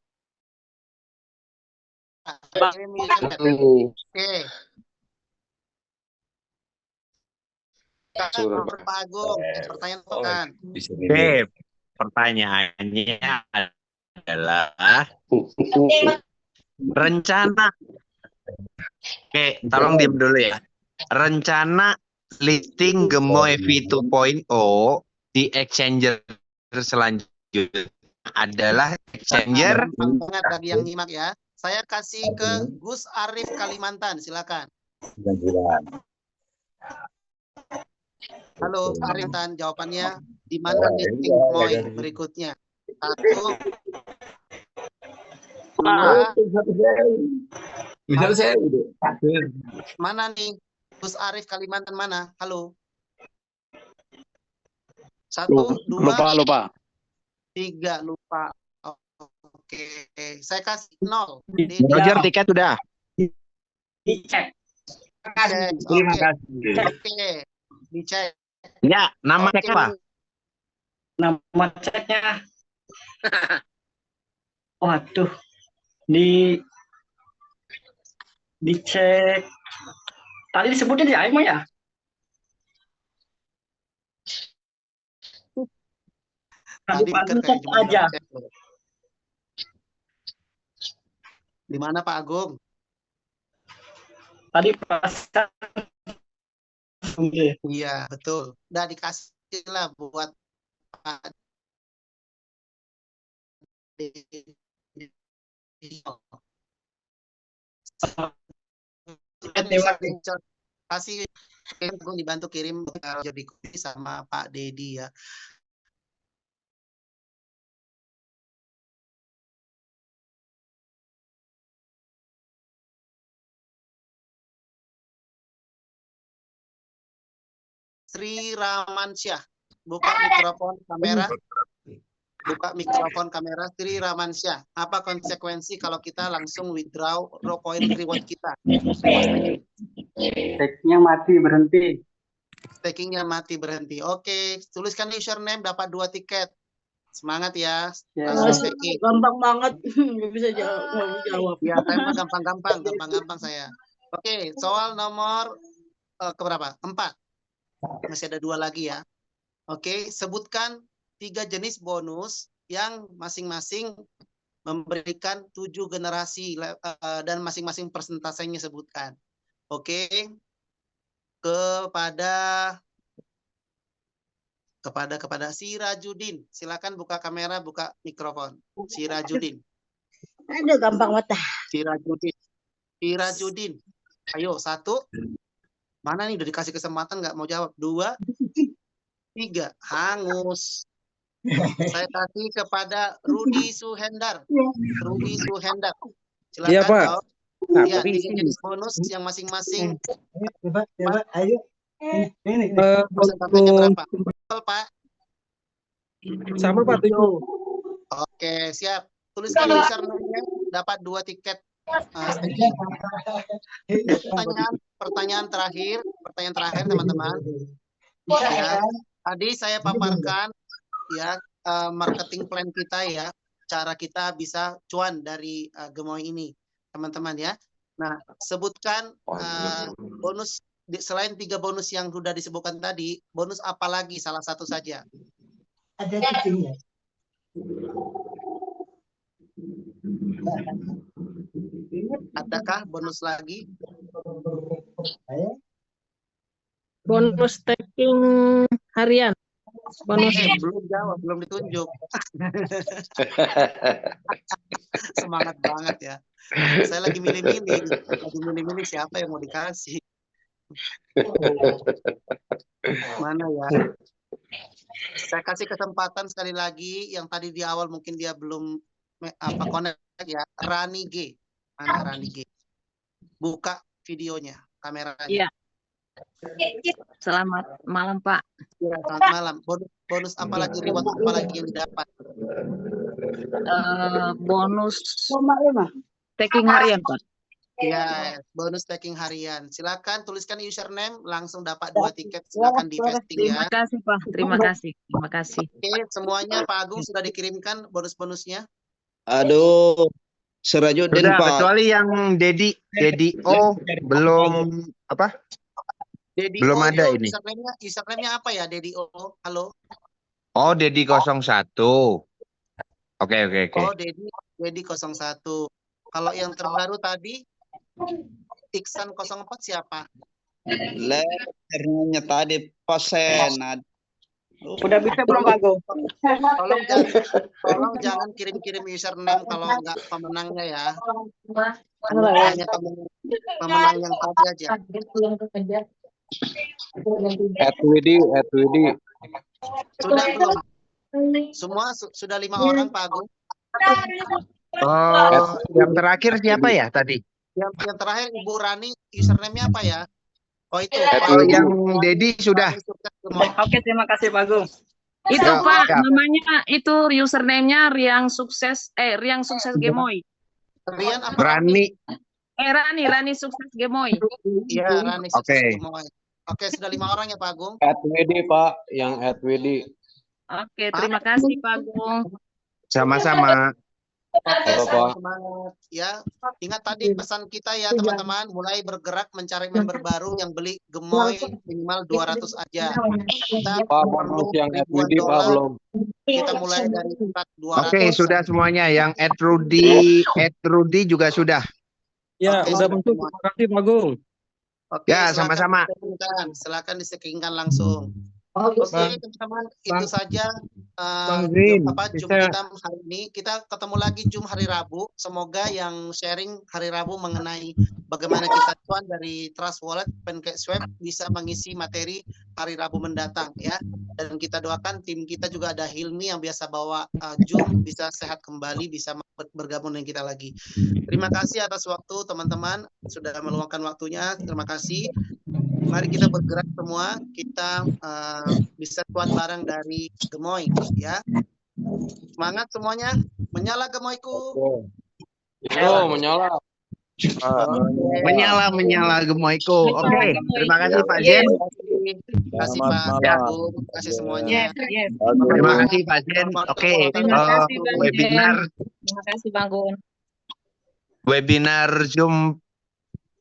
Oke. Pak Agung, pertanyaan bukan. Oke, pertanyaannya adalah rencana. Oke, tolong diam dulu ya. Rencana listing Gemoy V2.0 di exchanger selanjutnya adalah exchanger. Ingat bagi yang nyimak ya. Saya kasih ke Gus Arif Kalimantan, silakan. Halo Arif, jawabannya di mana listing Gemoy berikutnya? 1. 2. Mana nih? Gus Arif Kalimantan mana? Halo. 1, 2. Lupa. 3 lupa. Oke, saya kasih 0. Roger tiket sudah. Dicek. Terima kasih. Oke, dicek. Ya, nama cek apa? Nama ceknya. Waduh. Dicek. Tadi disebutnya di AIMA ya? Tadi cek aja. Di mana Pak Agung? Tadi pasang. Iya, betul. Udah dikasih lah buat Pak kasih dibantu kirim jadi sama Pak Dedi ya. Sri Ramansyah. Buka mikrofon kamera. Buka mikrofon kamera Sri Ramansyah. Apa konsekuensi kalau kita langsung withdraw point reward kita? Tag-nya mati berhenti. Takingnya mati berhenti. Oke, tuliskan username dapat 2 tiket. Semangat ya. Ya. Langsung taking. Gampang banget. Nggak bisa jawab. Ya, saya mah gampang-gampang saya. Oke, soal nomor keberapa? 4. Masih ada 2 lagi ya. Oke, sebutkan 3 jenis bonus yang masing-masing memberikan 7 generasi dan masing-masing persentasenya sebutkan. Oke. Kepada Sirajudin. Silakan buka kamera, buka mikrofon. Sirajudin. Ada gampang banget. Sirajudin. Ayo, 1. Mana nih udah dikasih kesempatan nggak mau jawab? 2, 3. Hangus. Saya kasih kepada Rudi Suhendar. Rudi Suhendar. Silakan. Iya, Pak. jawab. Ya, 3 jenis bonus yang masing-masing. Coba, ayo. Ini. Persentasenya berapa? Betul, Pak? Sama Pak, 7. Oke, siap. Tuliskan username-nya, dapat 2 tiket. Pertanyaan terakhir teman-teman. Ya, tadi saya paparkan ya marketing plan kita ya, cara kita bisa cuan dari Gemoy ini, teman-teman ya. Nah, sebutkan bonus selain 3 bonus yang sudah disebutkan tadi, bonus apa lagi? Salah satu saja. Ada kucingnya. Adakah bonus lagi? Bonus taking harian. Bonus. Belum jawab, belum ditunjuk. Semangat banget ya. Saya lagi milih-milih siapa yang mau dikasih. Mana ya? Saya kasih kesempatan sekali lagi yang tadi di awal mungkin dia belum connect ya. Rani G. Mana Rani G? Buka videonya, kameranya. Iya. Selamat malam, Pak. Ya, selamat malam. Bonus apa lagi, reward apa lagi yang didapat? Bonus taking harian, Pak. Ya, bonus taking harian. Silakan tuliskan username, langsung dapat 2 tiket. Silakan di vesting ya. Terima kasih, Pak. Terima kasih. Oke, semuanya Pak Agung sudah dikirimkan bonus-bonusnya. Aduh, Sirajudin Sudah, Pak. kecuali yang Dedi O belum apa? Dedi Belum O ada itu ini. username-nya apa ya, Dedi O? Halo. Oh, Dedi 01. Oke. Oh, Dedi 01. Kalau yang terbaru tadi Iksan 04 siapa? Ternyata tadi posen. Udah bisa belum, Pak Agung? Tolong jangan kirim-kirim username kalau nggak pemenangnya ya. Hanya pemenang yang tadi aja. Edwidi. Sudah belum? Semua sudah 5 orang, Pak Agung. Oh, yang terakhir siapa ya tadi? Yang terakhir Ibu Rani, username-nya apa ya? Oh itu. Oh, yang Dedi sudah. Oke, terima kasih Pak Agung. Itu Ya, Pak, ya. namanya itu username-nya Riang Sukses Gemoy. Rian apa? Rani. Rani Sukses Gemoy. Iya, Rani Oke. Sukses Gemoy. Oke, sudah 5 orang ya Pak Agung. Edwidi Pak, yang Edwidi. Oke, terima kasih Pak Agung. Sama-sama. Oke, Bapak. semangat ya. Ingat tadi pesan kita ya teman-teman, mulai bergerak mencari member baru yang beli Gemoy minimal 200 aja. Kita Pak, bonus yang Edwidi Pak belum. Kita mulai dari 200. Oke, sudah semuanya. Yang Rudy juga sudah. Ya, Oke, udah sudah muncul. semua. Terima kasih Pak Agung. Oke, Ya, silakan sama-sama. disekingkan. Silakan disekingkan langsung. Oke, teman-teman, itu saja Bang Zin, Zoom bisa- kita hari ini. Kita ketemu lagi Zoom hari Rabu. Semoga yang sharing hari Rabu mengenai bagaimana kita cuan dari Trust Wallet, Pancake Swap bisa mengisi materi hari Rabu mendatang ya. Dan kita doakan tim kita juga ada Hilmi yang biasa bawa Zoom bisa sehat kembali, bisa bergabung dengan kita lagi. Terima kasih atas waktu teman-teman sudah meluangkan waktunya. Terima kasih. mari kita bergerak semua, kita bisa kuat bareng dari Gemoy ya. Semangat semuanya, menyala Gemoyku. Yo, menyala. Menyala gemoyku. Oke, terima kasih Pak Jen. Terima kasih Pak Agung, terima kasih semuanya. Terima kasih Pak Jen. Oke, Terima kasih Bang webinar Jen. Terima kasih Bang Gun. webinar Zoom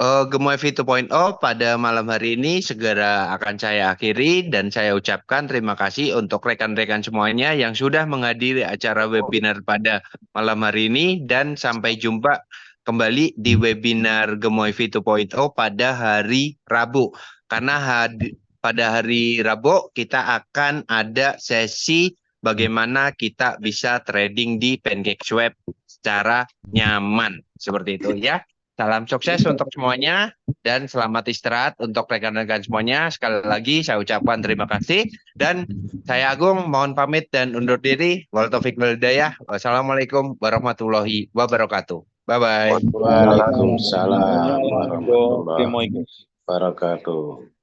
Gemoy V2.0 pada malam hari ini segera akan saya akhiri dan saya ucapkan terima kasih untuk rekan-rekan semuanya yang sudah menghadiri acara webinar pada malam hari ini dan sampai jumpa kembali di webinar Gemoy V2.0 pada hari Rabu. Karena pada hari Rabu kita akan ada sesi bagaimana kita bisa trading di PancakeSwap secara nyaman. Seperti itu ya. Salam sukses untuk semuanya dan selamat istirahat untuk rekan-rekan semuanya. Sekali lagi saya ucapkan terima kasih dan saya Agung mohon pamit dan undur diri. Wal taufiq wal hidayah. Wassalamualaikum warahmatullahi wabarakatuh. Bye bye. Waalaikumsalam warahmatullahi wabarakatuh.